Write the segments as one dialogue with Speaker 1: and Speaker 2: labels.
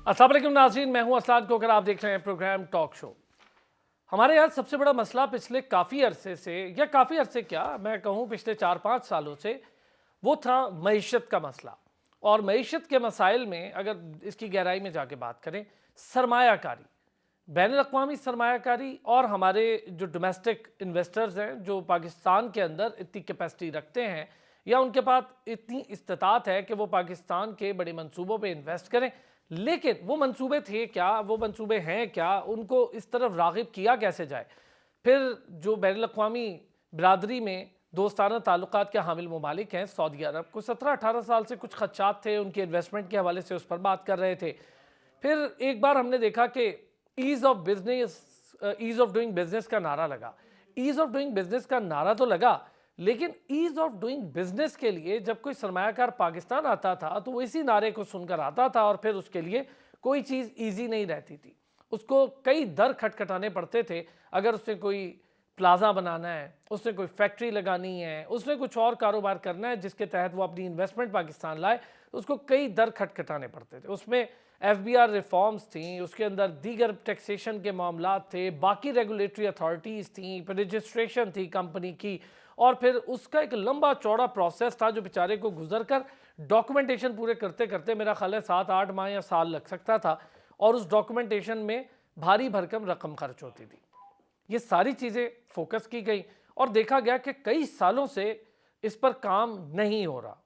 Speaker 1: अस्सलाम वालेकुम नाज़रीन, मैं हूं असलान कोकर। आप देख रहे हैं प्रोग्राम टॉक शो। हमारे यहाँ सबसे बड़ा मसला पिछले काफ़ी अरसे से, या काफ़ी अरसे क्या मैं कहूँ पिछले 4-5 सालों से, वो था मईशत का मसला। और मईशत के मसाइल में अगर इसकी गहराई में जाके बात करें, सरमायाकारी, बैनुल-अक़वामी सरमायाकारी और हमारे जो डोमेस्टिक इन्वेस्टर्स हैं जो पाकिस्तान के अंदर इतनी कैपेसिटी रखते हैं या उनके पास इतनी इस्तात है कि वो पाकिस्तान के बड़े मंसूबों पे इन्वेस्ट करें, लेकिन वो मंसूबे थे क्या, वो मंसूबे हैं क्या, उनको इस तरफ राग़िब किया कैसे जाए। फिर जो बैनुल-अक़वामी बिरादरी में दोस्ताना ताल्लुकात के हामिल ममालिक हैं, सऊदी अरब को 17-18 साल से कुछ खदशात थे उनके इन्वेस्टमेंट के हवाले से, उस पर बात कर रहे थे। फिर एक बार हमने देखा कि ease of business, ease of doing business का नारा लगा। ईज़ ऑफ डूइंग बिजनेस का नारा तो लगा, लेकिन ईज़ ऑफ डूइंग बिजनेस के लिए जब कोई सरमायाकार पाकिस्तान आता था तो वो इसी नारे को सुनकर आता था और फिर उसके लिए कोई चीज़ ईजी नहीं रहती थी। उसको कई दर खटखटाने पड़ते थे। अगर उसने कोई प्लाजा बनाना है, उसने कोई फैक्ट्री लगानी है, उसने कुछ और कारोबार करना है जिसके तहत वो अपनी इन्वेस्टमेंट पाकिस्तान लाए, तो उसको कई दर खटखटाने पड़ते थे। उसमें FBR रिफॉर्म्स थी, उसके अंदर दीगर टैक्सेशन के मामलात थे, बाकी रेगुलेटरी अथॉरिटीज़ थी, फिर रजिस्ट्रेशन थी कंपनी की, और फिर उसका एक लंबा चौड़ा प्रोसेस था जो बेचारे को गुजर कर डॉक्यूमेंटेशन पूरे करते करते मेरा ख्याल है 7-8 माह या साल लग सकता था, और उस डॉक्यूमेंटेशन में भारी भरकम रकम खर्च होती थी। ये सारी चीज़ें फोकस की गई और देखा गया कि कई सालों से इस पर काम नहीं हो रहा।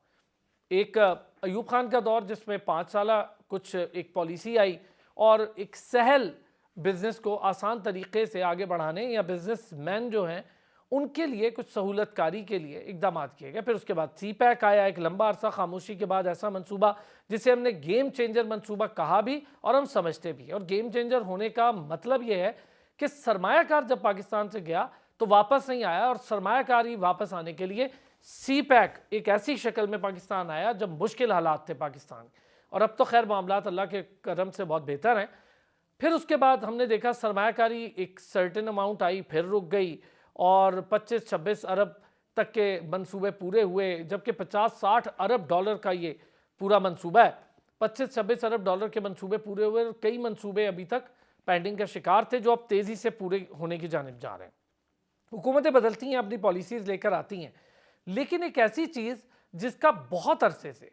Speaker 1: एक अयूब खान का दौर जिसमें 5 साल कुछ एक पॉलिसी आई और एक सहल बिज़नेस को आसान तरीके से आगे बढ़ाने या बिजनेसमैन जो हैं उनके लिए कुछ सहूलतकारी के लिए इकदाम किए गए। फिर उसके बाद CPEC आया, एक लंबा अरसा खामोशी के बाद ऐसा मंसूबा जिसे हमने गेम चेंजर मंसूबा कहा भी और हम समझते भी। और गेम चेंजर होने का मतलब ये है कि सरमायाकार जब पाकिस्तान से गया तो वापस नहीं आया, और सरमायाकारी वापस आने के लिए CPEC एक ऐसी शक्ल में पाकिस्तान आया जब मुश्किल हालात थे पाकिस्तान, और अब तो खैर मामलात अल्लाह के करम से बहुत बेहतर हैं। फिर उसके बाद हमने देखा सरमायाकारी एक सर्टेन अमाउंट आई, फिर रुक गई और 25-26 अरब तक के मंसूबे पूरे हुए, जबकि 50-60 अरब डॉलर का ये पूरा मंसूबा है। 25-26 अरब डॉलर के मंसूबे पूरे हुए और कई मंसूबे अभी तक पेंडिंग का शिकार थे जो अब तेज़ी से पूरे होने की जानिब जा रहे हैं। हुकूमतें बदलती हैं, अपनी पॉलिसीज़ लेकर आती हैं, लेकिन एक ऐसी चीज़ जिसका बहुत अरसे से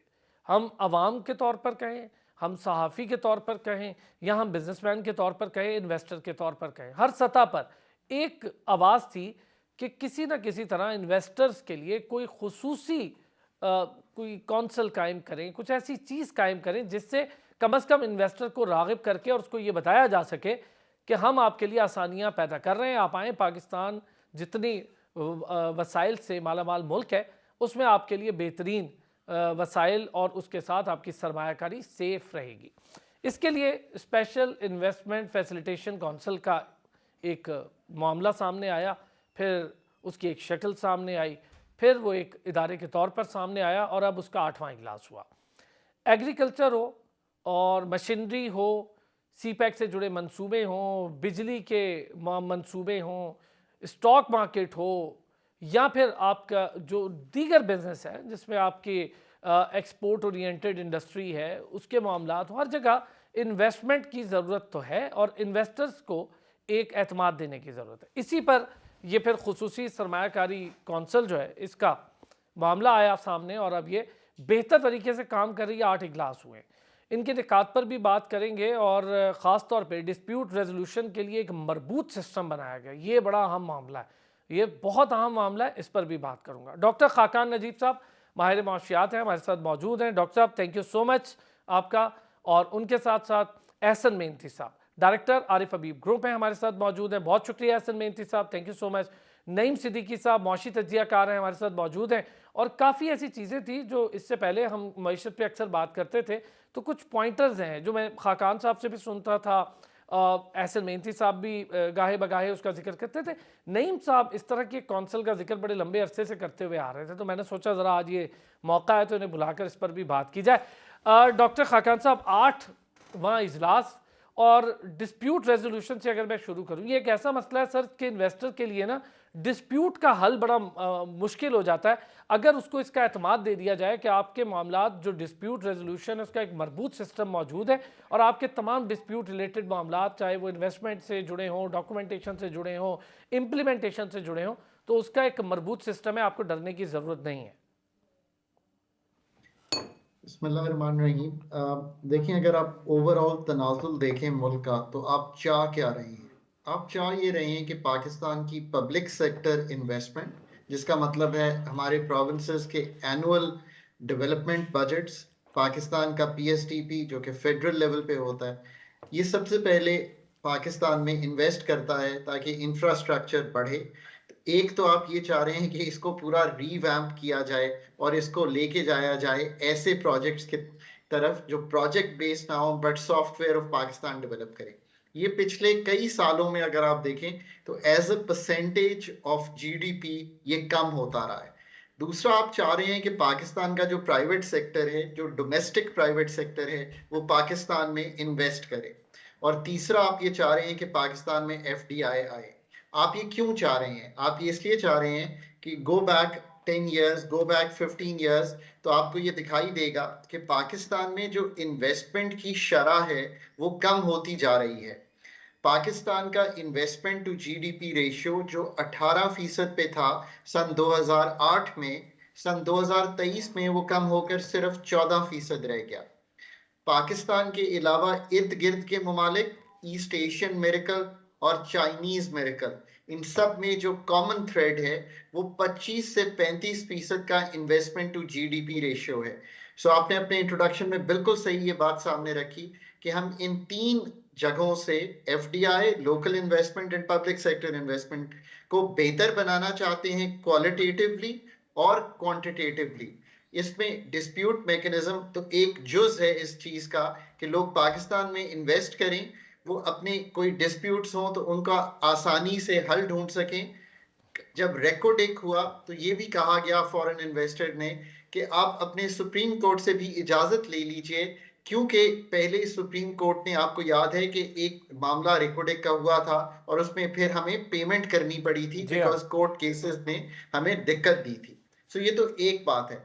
Speaker 1: हम आवाम के तौर पर कहें, हम सहाफ़ी के तौर पर कहें, या हम बिजनेसमैन के तौर पर कहें, इन्वेस्टर के तौर पर कहें, हर सतह पर एक आवाज़ थी कि किसी न किसी तरह इन्वेस्टर्स के लिए कोई खुसूसी कोई कौंसल कायम करें, कुछ ऐसी चीज़ कायम करें जिससे कम से कम इन्वेस्टर को राग़िब करके और उसको ये बताया जा सके कि हम आपके लिए आसानियाँ पैदा कर रहे हैं, आप आएँ। पाकिस्तान जितनी वसाइल से मालामाल मुल्क है उसमें आपके लिए बेहतरीन वसाइल और उसके साथ आपकी सरमायाकारी सेफ रहेगी। इसके लिए स्पेशल इन्वेस्टमेंट फैसिलिटेशन काउंसिल का एक मामला सामने आया, फिर उसकी एक शक्ल सामने आई, फिर वो एक इदारे के तौर पर सामने आया और अब उसका 8वां इजलास हुआ। एग्रीकल्चर हो और मशीनरी हो, CPEC से जुड़े मंसूबे हों, बिजली के मंसूबे हों, स्टॉक मार्केट हो, या फिर आपका जो दीगर बिजनेस है जिसमें आपकी एक्सपोर्ट ओरिएंटेड इंडस्ट्री है उसके मामलात हो, हर जगह इन्वेस्टमेंट की ज़रूरत तो है और इन्वेस्टर्स को एक एतमाद देने की ज़रूरत है। इसी पर ये फिर खुसूसी सरमायाकारी कौंसल जो है इसका मामला आया सामने और अब ये बेहतर तरीके से काम कर रही है। 8 इजलास हुए, इनके निकात पर भी बात करेंगे और ख़ास तौर पे डिस्प्यूट रेजोल्यूशन के लिए एक मरबूत सिस्टम बनाया गया। ये बड़ा अहम मामला है, ये बहुत अहम मामला है, इस पर भी बात करूँगा। डॉक्टर खाकान नजीब साहब माहिर माशियात हैं, हमारे साथ मौजूद हैं। डॉक्टर साहब थैंक यू सो मच आपका। और उनके साथ साथ एहसन मेहनती साहब, डायरेक्टर आरिफ हबीब ग्रुप हैं, हमारे साथ मौजूद हैं। बहुत शुक्रिया एहसन मेहनती साहब, thank you so much. Naeem Siddiqui साहब मौशी तज्जियाकार हैं, हमारे साथ मौजूद हैं। और काफ़ी ऐसी चीज़ें थी जो इससे पहले हम मईशत पे अक्सर बात करते थे, तो कुछ पॉइंटर्स हैं जो मैं खाकान साहब से भी सुनता था, एहसन मेहनती साहब भी गाहे बगाहे उसका जिक्र करते थे, नईम साहब इस तरह के कौंसल का जिक्र बड़े लंबे अरसे से करते हुए आ रहे थे, तो मैंने सोचा ज़रा आज ये मौका है तो इन्हें बुलाकर इस पर भी बात की जाए। डॉक्टर खाकान साहब, 8वां इजलास और डिस्प्यूट रेजोल्यूशन से अगर मैं शुरू करूं, ये एक ऐसा मसला है सर कि इन्वेस्टर के लिए ना डिस्प्यूट का हल बड़ा मुश्किल हो जाता है। अगर उसको इसका एतमाद दे दिया जाए कि आपके मामलात जो डिस्प्यूट रेजोल्यूशन है उसका एक मजबूत सिस्टम मौजूद है और आपके तमाम डिस्प्यूट रिलेटेड मामलात, चाहे वो इन्वेस्टमेंट से जुड़े हों, डॉक्यूमेंटेशन से जुड़े हों, इम्प्लीमेंटेशन से जुड़े हों, तो उसका एक मजबूत सिस्टम है, आपको डरने की ज़रूरत नहीं है।
Speaker 2: बिस्मिल्लाहिर्रहमानिर्रहीम। देखिए, अगर आप ओवरऑल तनाजुल देखें मुल्क का, तो आप चाह क्या रहे हैं? आप चाह ये रहे हैं कि पाकिस्तान की पब्लिक सेक्टर इन्वेस्टमेंट, जिसका मतलब है हमारे प्रोविंसेस के एनुअल डेवलपमेंट बजट्स, पाकिस्तान का पीएसटीपी जो कि फेडरल लेवल पे होता है, ये सबसे पहले पाकिस्तान में इन्वेस्ट करता है ताकि इंफ्रास्ट्रक्चर बढ़े। एक तो आप ये चाह रहे हैं कि इसको पूरा रीवैम्प किया जाए और इसको लेके जाया जाए ऐसे प्रोजेक्ट्स की तरफ जो प्रोजेक्ट बेस्ड ना हो but software of Pakistan develop करें। ये पिछले कई सालों में अगर आप देखें तो as a percentage of GDP ये कम होता रहा है। दूसरा, आप चाह रहे हैं कि पाकिस्तान का जो प्राइवेट सेक्टर है, जो डोमेस्टिक प्राइवेट सेक्टर है, वो पाकिस्तान में इन्वेस्ट करे। और तीसरा, आप ये चाह रहे हैं कि पाकिस्तान में एफडीआई आए। आप ये क्यों चाह रहे हैं? आप ये इसलिए चाह रहे हैं कि go back 10 years, go back 15 years, तो आपको ये दिखाई देगा कि पाकिस्तान में जो इन्वेस्टमेंट की शरह है वो कम होती जा रही है। पाकिस्तान का इन्वेस्टमेंट टू जीडीपी रेशियो जो 18% पे था सन 2008 में, सन 2023 में वो कम होकर सिर्फ 14% रह गया। पाकिस्तान के अलावा इर्द गिर्द के ममालिक, ईस्ट एशियन मेरिकल और चाइनीज मेरिकल, इन सब में जो कॉमन थ्रेड है वो 25 से 35% का इन्वेस्टमेंट टू जीडीपी रेशियो है। सो आपने अपने इंट्रोडक्शन में बिल्कुल सही ये बात सामने रखी कि हम इन तीन जगहों से FDI, local investment and public sector investment को बेहतर बनाना चाहते हैं, क्वालिटेटिवली और क्वांटिटेटिवली। इसमें डिस्प्यूट मैकेनिज्म तो एक जुज है इस चीज का कि लोग पाकिस्तान में इन्वेस्ट करें, वो अपने कोई डिस्प्यूट्स हो तो उनका आसानी से हल ढूंढ सकें। जब रेको टेक हुआ तो ये भी कहा गया फॉरेन इन्वेस्टर ने कि आप अपने सुप्रीम कोर्ट से भी इजाजत ले लीजिए, क्योंकि पहले सुप्रीम कोर्ट ने, आपको याद है कि एक मामला रेकोडेक का हुआ था और उसमें फिर हमें पेमेंट करनी पड़ी थी
Speaker 1: जी हाँ।
Speaker 2: बिकॉज कोर्ट केसेस ने हमें दिक्कत दी थी। सो ये तो एक बात है,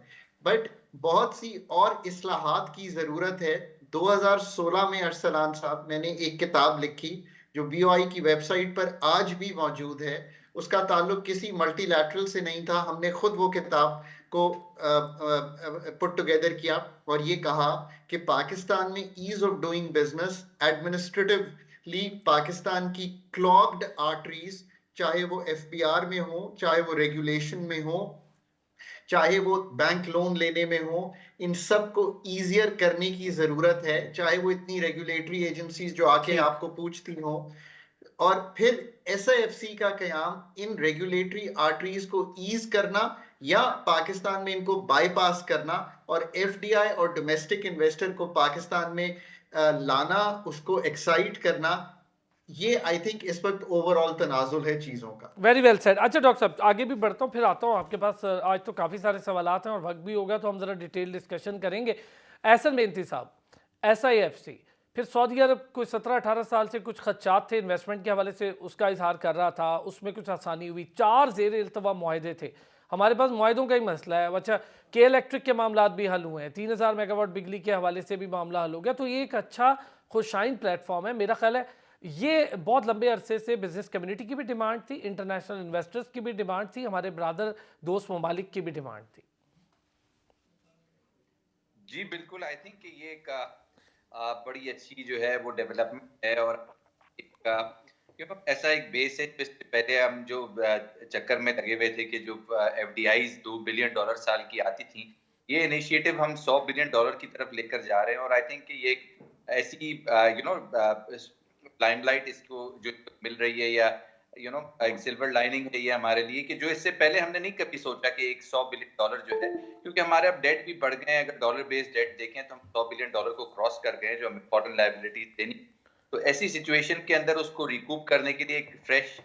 Speaker 2: बट बहुत सी और इस्लाहात की जरूरत है। 2016 में अरसलान साहब, मैंने एक किताब लिखी जो बीओआई की वेबसाइट पर आज भी मौजूद है। उसका ताल्लुक किसी मल्टीलैटरल से नहीं था, हमने खुद वो किताब को पुट टुगेदर किया और ये कहा कि पाकिस्तान में ease of doing business, administratively Pakistan की क्लॉग्ड आर्टरीज, चाहे वो एफबीआर में हो, चाहे वो रेगुलेशन में हो, चाहे वो बैंक लोन लेने में हो, इन सब को ईजियर करने की जरूरत है। चाहे वो इतनी रेगुलेटरी एजेंसीज जो आके
Speaker 1: ठीक।
Speaker 2: आपको पूछती हो, और फिर एसआईएफसी का कयाम इन रेगुलेटरी आर्टरीज को ईज करना या पाकिस्तान में इनको बाईपास करना और एफडीआई और डोमेस्टिक इन्वेस्टर को पाकिस्तान में लाना, उसको एक्साइट करना, ये आई थिंक इस वक्त ओवरऑल तनाजुल है चीजों का।
Speaker 1: Very well said. अच्छा डॉक्टर साहब, आगे भी बढ़ता हूँ, फिर आता हूँ आपके पास। आज तो काफ़ी सारे सवालात हैं और वक्त भी होगा तो हम ज़रा डिटेल डिस्कशन करेंगे। एहसन मेहनती साहब, एसआईएफसी, फिर सऊदी अरब कोई 17-18 साल से कुछ खदशात थे इन्वेस्टमेंट के हवाले से, उसका इजहार कर रहा था, उसमें कुछ आसानी हुई, 4 ज़ेर इल्तवा मुआहदे थे। हमारे पास मुआहदों का ही मसला है। अच्छा, के इलेक्ट्रिक के मामला भी हल हुए हैं, 3000 मेगावाट बिजली के हवाले से भी मामला हल हो गया, तो ये एक अच्छा खुशाइन प्लेटफॉर्म है। मेरा ख्याल है ये बहुत लंबे अरसे से बिजनेस कम्युनिटी की भी डिमांड थी, इंटरनेशनल इन्वेस्टर्स की भी डिमांड थी, हमारे ब्रादर दोस्त ममालिक की भी डिमांड थी।
Speaker 3: जी बिल्कुल, आई थिंक कि ये एक बड़ी अच्छी जो है वो डेवलपमेंट है और एक ऐसा एक बेस है। इससे पहले हम जो चक्कर में लगे हुए थे कि जो एफडीआईज $2 बिलियन साल की आती थी, ये इनिशिएटिव हम $100 बिलियन की तरफ लेकर जा रहे हैं। और आई थिंक कि ये एक ऐसी लाइमलाइट इसको जो मिल रही है, या एक सिल्वर लाइनिंग है ये हमारे लिए, कि जो इससे पहले हमने नहीं कभी सोचा कि एक $100 बिलियन जो है, क्योंकि हमारे अब डेट भी बढ़ गए हैं। अगर डॉलर बेस्ड डेट देखें तो हम $100 बिलियन को क्रॉस कर गए हैं, जो हमें फॉरेन लायबिलिटीज देनी। तो ऐसी सिचुएशन के अंदर उसको रिकूप करने के लिए एक फ्रेश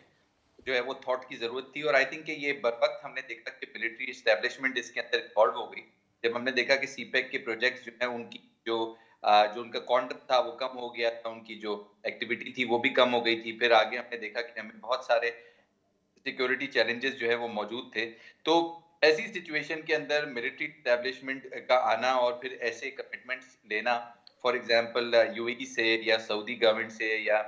Speaker 3: जो है वो थॉट की जरूरत थी। और आई थिंक कि ये बर वक्त हमने देखा कि मिलिट्री एस्टेब्लिशमेंट इसके अंदर इन्वॉल्व हो गई। जब हमने देखा कि सीपेक के प्रोजेक्ट्स जो है उनकी जो उनका क्वांटम था वो कम हो गया था, उनकी जो एक्टिविटी थी वो भी कम हो गई थी। फिर आगे हमने देखा कि हमें बहुत सारे सिक्योरिटी चैलेंजेस जो है वो मौजूद थे। तो ऐसी सिचुएशन के अंदर मिलिट्री एस्टैब्लिशमेंट का आना और फिर ऐसे कमिटमेंट्स लेना, फॉर एग्जांपल यूएई से या सऊदी गवर्नमेंट से या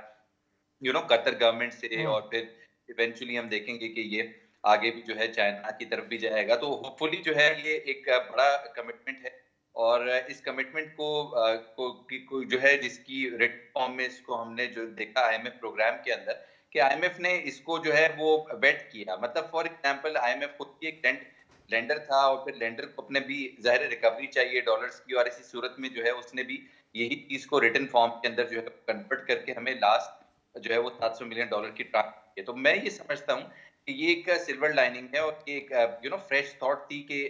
Speaker 3: कतर गवर्नमेंट से,
Speaker 1: हम्म।
Speaker 3: और फिर इवेंचुअली हम देखेंगे कि ये आगे भी जो है चाइना की तरफ भी जाएगा। तो होपफुली जो है ये एक बड़ा कमिटमेंट है, और इस कमिटमेंट को जो है जिसकी रिटन फॉर्म में इसको हमने जो देखा आईएमएफ प्रोग्राम के अंदर, कि आईएमएफ ने इसको जो है वो वेट किया। मतलब फॉर एग्जांपल आईएमएफ खुद भी एक लेंडर था, और फिर लेंडर को अपने भी ज़ाहिर रिकवरी चाहिए डॉलर्स की, और इसी सूरत में जो है उसने भी यही चीज को रिटन फॉर्म के अंदर जो है कन्वर्ट करके हमें लास्ट जो है वो $700 मिलियन की ट्रांसफर की। तो मैं ये समझता हूँ कि ये एक सिल्वर लाइनिंग है, और ये एक फ्रेश थॉट थी कि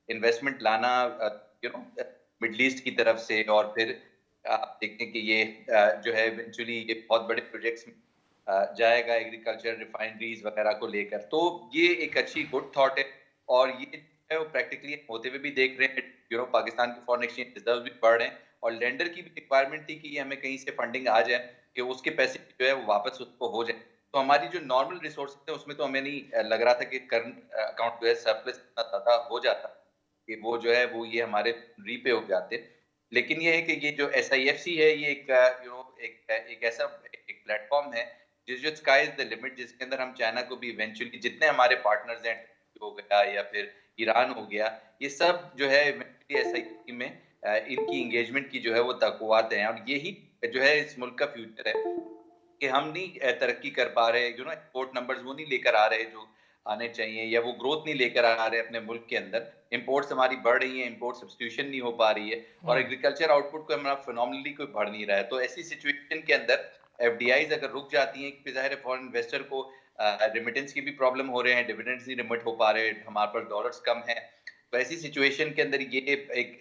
Speaker 3: इन्वेस्टमेंट लाना मिडल ईस्ट की तरफ से, और फिर आप देखें कि ये जो है इवेंचुअली ये बहुत बड़े प्रोजेक्ट्स में जाएगा, एग्रीकल्चर रिफाइनरीज वगैरह को लेकर। तो ये एक अच्छी गुड थॉट है, और ये है वो प्रैक्टिकली होते हुए भी देख रहे हैं। पाकिस्तान के फॉरेन एक्सचेंज रिजर्व भी बढ़ रहे हैं, और लेंडर की भी रिक्वायरमेंट थी कि हमें कहीं से फंडिंग आ जाए कि उसके पैसे जो है वो वापस उसको हो जाए। तो हमारी जो नॉर्मल रिसोर्सेज है उसमें तो हमें नहीं लग रहा था कि करंट अकाउंट जो है सरप्लस इतना ज्यादा हो जाता कि वो जो है वो ये हमारे रीपे हो जाते। लेकिन ये है कि ये जो SIFC है, ये एक ऐसा एक प्लेटफॉर्म है जो स्काई इज द लिमिट, जिसके अंदर हम चाइना को भी इवेंचुअली जितने हमारे पार्टनर्स हैं हो गया या फिर ईरान हो गया, ये सब जो है SIFC में इनकी एंगेजमेंट की जो है वो तक़व्वुत हैं, और यही जो है इस मुल्क का फ्यूचर है कि हम नहीं तरक्की कर पा रहे, एक्सपोर्ट नंबर्स वो नहीं लेकर आ रहे जो आने चाहिए, या वो ग्रोथ नहीं लेकर आ रहे अपने मुल्क के अंदर। इंपोर्ट्स हमारी बढ़ रही हैं, इंपोर्ट सब्स्टिट्यूशन नहीं हो पा रही है, और एग्रीकल्चर आउटपुट को हमारा फिनोमिनली कोई बढ़ नहीं रहा है। तो ऐसी सिचुएशन के अंदर FDIs अगर रुक जाती हैं कि ज़ाहिर है फॉरेन इन्वेस्टर को रेमिटेंस की भी प्रॉब्लम हो रहे हैं, डिविडेंड्स नहीं रिमिट हो पा रहे, हमारे पास डॉलर्स कम है। तो ऐसी सिचुएशन के अंदर ये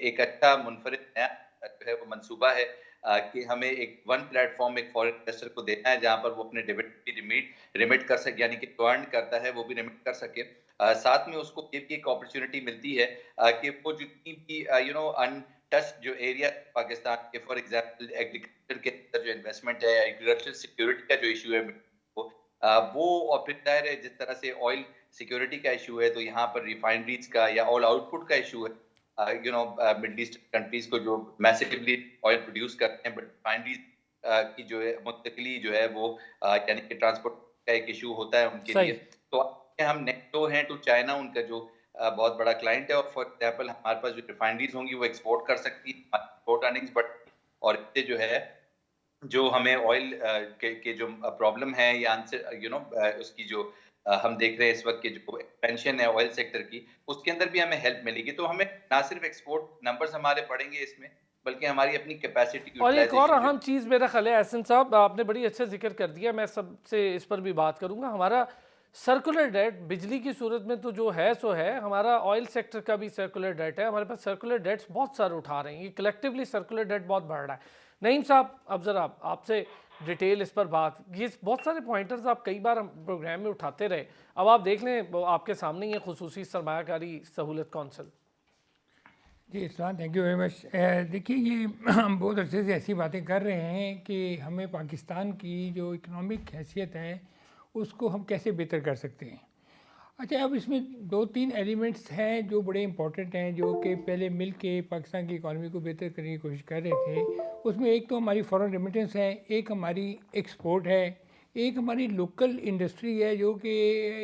Speaker 3: एक अच्छा मुनफरिद नया जो है वो मंसूबा है कि हमें एक वन प्लेटफॉर्म एक फॉरेन इन्वेस्टर को देना है जहां पर वो अपने डिविडेंड भी रिमिट कर सके, यानी कि अर्न करता है वो भी रिमिट कर सके। साथ में उसको ये भी एक अपॉर्चुनिटी मिलती है कि वो जितनी भी अनटच्ड जो एरिया पाकिस्तान के, फॉर एग्जांपल एग्रीकल्चर के अंदर जो इन्वेस्टमेंट है, एग्रीकल्चर सिक्योरिटी का जो इशू है वो, और फिर जाहिर है जिस तरह से ऑयल सिक्योरिटी का इशू है, तो यहाँ पर रिफाइनरीज का या ऑयल आउटपुट का इशू है। मिडल ईस्ट कंट्रीज को जो मैसिवली ऑयल प्रोड्यूस करते हैं, बट रिफाइनरीज की जो है मुंतकिली जो है वो यानी कि ट्रांसपोर्ट का एक इशू होता है उनके लिए। तो हम नेटो हैं टू चाइना, उनका जो बहुत बड़ा क्लाइंट है, और फॉर एग्जांपल हमारे पास जो रिफाइनरीज होंगी वो एक्सपोर्ट कर सकती है, एक्सपोर्ट अर्निंग्स बढ़, और इससे जो है जो हमें ऑयल के जो प्रॉब्लम है या आंसर उसकी जो हम देख रहे हैं इस वक्त की जो एक्सपेंशन है ऑयल सेक्टर की, उसके अंदर भी हमें हेल्प मिलेगी। तो हमें ना सिर्फ एक्सपोर्ट नंबर्स हमारे बढ़ेंगे इसमें, बल्कि हमारी अपनी कैपेसिटी।
Speaker 1: और एक और अहम चीज़ मेरा ख्याल है एहसन साहब, आपने बड़ी अच्छे जिक्र कर दिया, मैं सबसे इस पर भी बात करूंगा। हमारा सर्कुलर डेट बिजली की सूरत में तो जो है सो है, हमारा ऑयल सेक्टर का भी सर्कुलर डेट है, हमारे पास सर्कुलर डेट्स बहुत सारे उठा रहे हैं, ये कलेक्टिवली सर्कुलर डेट बहुत बढ़ रहा है। नईम साहब, अब ज़रा आपसे डिटेल इस पर बात, ये बहुत सारे पॉइंटर्स आप कई बार हम प्रोग्राम में उठाते रहे, अब आप देख लें आपके सामने ये खुसूसी सरमायाकारी सहूलत कौंसिल।
Speaker 4: जी Islam, thank you very much. देखिए ये हम बहुत अच्छे से ऐसी बातें कर रहे हैं कि हमें पाकिस्तान की जो इकनॉमिक हैसियत है उसको हम कैसे बेहतर कर सकते हैं। अच्छा, अब इसमें 2-3 एलिमेंट्स हैं जो बड़े इंपॉर्टेंट हैं, जो कि पहले मिल के पाकिस्तान की इकॉनमी को बेहतर करने की कोशिश कर रहे थे। उसमें एक तो हमारी फॉरेन रेमिटेंस है, एक हमारी एक्सपोर्ट है, एक हमारी लोकल इंडस्ट्री है, जो कि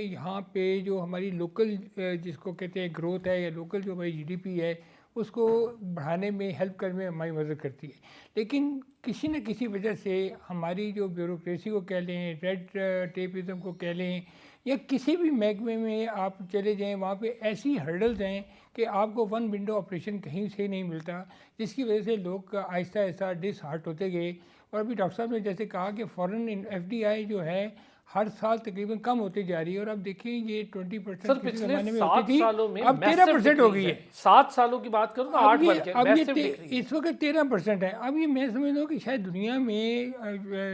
Speaker 4: यहाँ पे जो हमारी लोकल जिसको कहते हैं ग्रोथ है, या लोकल जो हमारी GDP है उसको बढ़ाने में, हेल्प करने में हमारी मदद करती है। लेकिन किसी न किसी वजह से हमारी जो ब्यूरोक्रेसी को कह लें, रेड टेपिज्म को कह लें, या किसी भी महकमे में आप चले जाएं, वहाँ पे ऐसी हर्डल्स हैं कि आपको वन विंडो ऑपरेशन कहीं से नहीं मिलता, जिसकी वजह से लोग आहिस्ता आहिस्ता डिसहार्ट होते गए। और अभी डॉक्टर साहब ने जैसे कहा कि फ़ॉरेन FDI जो है हर साल तकरीबन कम होती जा रही है, और अब देखिए ये 20%
Speaker 1: सर पिछले 7 सालों में
Speaker 4: अब 13% हो गई है।
Speaker 1: 7 सालों की बात करूँ तो 8 बढ़ के
Speaker 4: अब ये इस वक्त 13% है। अब ये मैं समझ लो कि शायद दुनिया में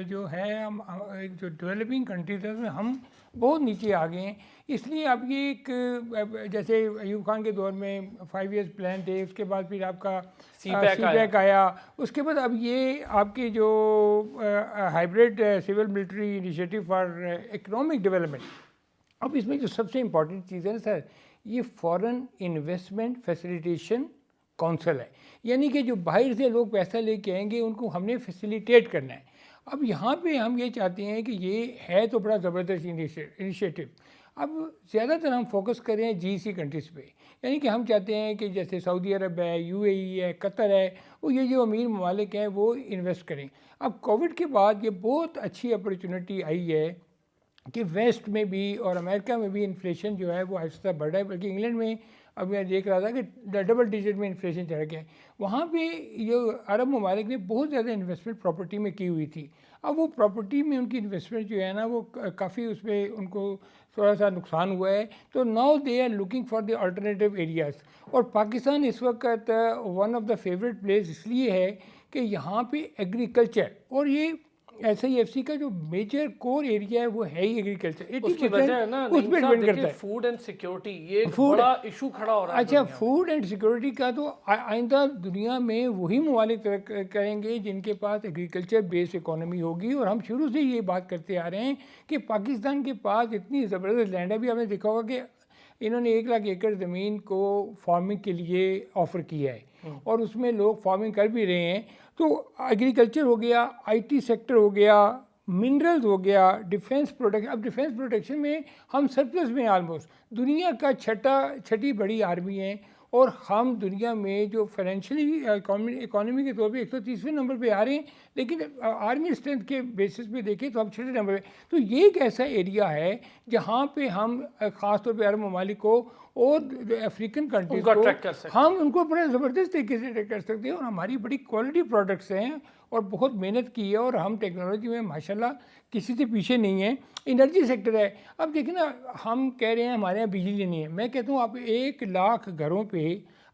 Speaker 4: जो है हम जो डेवलपिंग कंट्रीज है उसमें हम बहुत नीचे आ गए हैं। इसलिए अब ये एक जैसे अयूब खान के दौर में 5 ईयर्स प्लान थे, उसके बाद फिर आपका CPEC आया, उसके बाद अब ये आपके जो hybrid civil military initiative for economic development, अब इसमें जो सबसे इम्पॉर्टेंट चीज़ है ना सर, ये फॉरेन इन्वेस्टमेंट फैसिलिटेशन काउंसिल है, यानी कि जो बाहर से लोग पैसा लेके आएंगे उनको हमने फैसिलिटेट करना है। अब यहाँ पे हम ये चाहते हैं कि ये है तो बड़ा ज़बरदस्त इनिशिएटिव। अब ज़्यादातर हम फोकस करें जीसी कंट्रीज़ पे, यानी कि हम चाहते हैं कि जैसे सऊदी अरब है, यूएई है, कतर है, वो ये जो अमीर ममालिक हैं वो इन्वेस्ट करें। अब कोविड के बाद ये बहुत अच्छी अपॉर्चुनिटी आई है कि वेस्ट में भी और अमेरिका में भी इन्फ्लेशन जो है वो आहिस्ता बढ़ रहा है, बल्कि इंग्लैंड में अभी मैं देख रहा था कि डबल डिजिट में इन्फ्लेशन चढ़ गया है। वहाँ पे ये अरब ममालिक ने बहुत ज़्यादा इन्वेस्टमेंट प्रॉपर्टी में की हुई थी। अब वो प्रॉपर्टी में उनकी इन्वेस्टमेंट जो है ना वो काफ़ी उस पर उनको थोड़ा सा नुकसान हुआ है, तो now they are looking for the alternative areas. और पाकिस्तान इस वक्त one of the favourite place इसलिए है कि यहाँ पे एग्रीकल्चर, और ये SIFC का जो मेजर कोर एरिया है वो है ही एग्रीकल्चर।
Speaker 1: उसकी वजह है ना
Speaker 4: उस पर डिपेंड करता है।
Speaker 1: फूड एंड सिक्योरिटी, ये एक
Speaker 4: Food-
Speaker 1: बड़ा इशू खड़ा हो रहा है
Speaker 4: अच्छा,
Speaker 1: दुनिया में।
Speaker 4: फूड एंड सिक्योरिटी का तो आइंदा दुनिया में वही ममालिक करेंगे जिनके पास एग्रीकल्चर बेस्ड इकोनॉमी होगी। और हम शुरू से ये बात करते आ रहे हैं कि पाकिस्तान के पास इतनी ज़बरदस्त लैंड है। अभी आपने देखा होगा कि इन्होंने 1 लाख एकड़ ज़मीन को फार्मिंग के लिए ऑफ़र किया है और उसमें लोग फार्मिंग कर भी रहे हैं। तो एग्रीकल्चर हो गया, IT सेक्टर हो गया, मिनरल्स हो गया, डिफेंस प्रोडक्शन। अब डिफेंस प्रोडक्शन में हम सरप्लस में ऑलमोस्ट दुनिया का छठी बड़ी आर्मी है, और हम दुनिया में जो फाइनेंशियली इकोनॉमी के तौर पे 130वें नंबर पे आ रहे हैं, लेकिन आर्मी स्ट्रेंथ के बेसिस पे देखें तो हम 6ठे नंबर पे। तो ये एक ऐसा एरिया है जहाँ पे हम ख़ास तौर पे अरब ममालिक को और अफ्रीकन कंट्रीज
Speaker 1: उनको attract कर
Speaker 4: को
Speaker 1: सकते
Speaker 4: हम उनको बड़ा ज़बरदस्त तरीके से अटैक कर सकते हैं। और हमारी बड़ी क्वालिटी प्रोडक्ट्स हैं और बहुत मेहनत की है, और हम टेक्नोलॉजी में माशाल्लाह किसी से पीछे नहीं है। एनर्जी सेक्टर है, अब देखिए ना, हम कह रहे हैं हमारे यहाँ बिजली नहीं है। मैं कहता हूँ आप 1 लाख घरों पे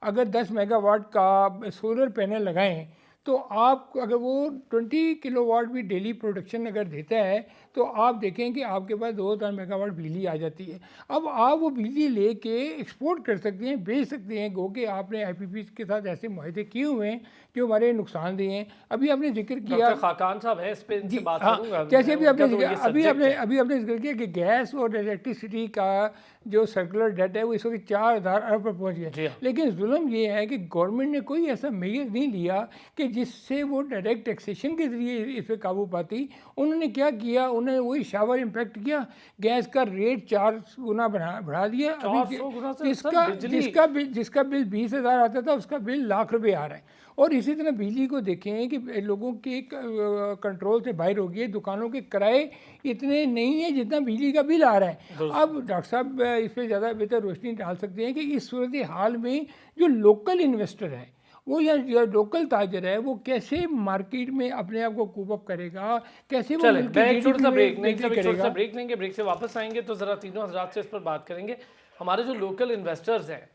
Speaker 4: अगर 10 मेगावाट का सोलर पैनल लगाएं तो आप अगर वो 20 किलोवाट भी डेली प्रोडक्शन अगर देता है तो आप देखें कि आपके पास 2-4 मेगावाट बिजली आ जाती है। अब आप वो बिजली लेके एक्सपोर्ट कर सकते हैं, बेच सकते हैं। गो के आपने IPP के साथ ऐसे मुआहदे किए हुए हैं जो हमारे नुकसानदेह हैं। अभी आपने जिक्र किया,
Speaker 1: डॉक्टर खाकान साहब है, इस पे इनसे बात
Speaker 4: हाँ,
Speaker 1: करूंगा।
Speaker 4: जैसे अभी आपने
Speaker 1: उनका तो ये
Speaker 4: अभी
Speaker 1: subject
Speaker 4: आपने
Speaker 1: है।
Speaker 4: अभी आपने जिक्र किया कि गैस और इलेक्ट्रिसिटी का जो सर्कुलर डेट है वो इस वक्त 4,000 अरब पर पहुंच
Speaker 1: जी
Speaker 4: गया।
Speaker 1: हाँ।
Speaker 4: लेकिन जुल्म ये है कि गवर्नमेंट ने कोई ऐसा मेजर नहीं लिया कि जिससे वो डायरेक्ट टैक्सेशन के जरिए इस पर काबू पाती। उन्होंने क्या किया, उन्होंने वही शावर इम्पैक्ट किया, गैस का रेट 4 गुना बढ़ा दिया।
Speaker 1: 400 गुना से
Speaker 4: जिसका
Speaker 1: सर बिजली-
Speaker 4: जिसका बिल 20,000 आता था उसका बिल लाख रुपए आ रहा है। और इसी तरह बिजली को देखें कि लोगों के कंट्रोल से बाहर हो गई है, दुकानों के किराए इतने नहीं है जितना बिजली का बिल आ रहा है। अब डॉक्टर साहब इस पर ज़्यादा बेहतर रोशनी डाल सकते हैं कि इस सूरत हाल में जो लोकल इन्वेस्टर है वो या लोकल ताजर है वो कैसे मार्केट में अपने आप को कूप अप करेगा, कैसे वो
Speaker 1: चले
Speaker 4: मुल्क के
Speaker 1: मैं एक छोटा सा
Speaker 4: GDP में
Speaker 1: ब्रेक नहीं
Speaker 4: वृद्धि
Speaker 1: सब एक छोटा सा
Speaker 4: करेगा।
Speaker 1: ब्रेक लेंगे, ब्रेक से वापस आएंगे तो जरा तीनों हजरात से इस पर बात करेंगे। हमारे जो लोकल इन्वेस्टर्स हैं,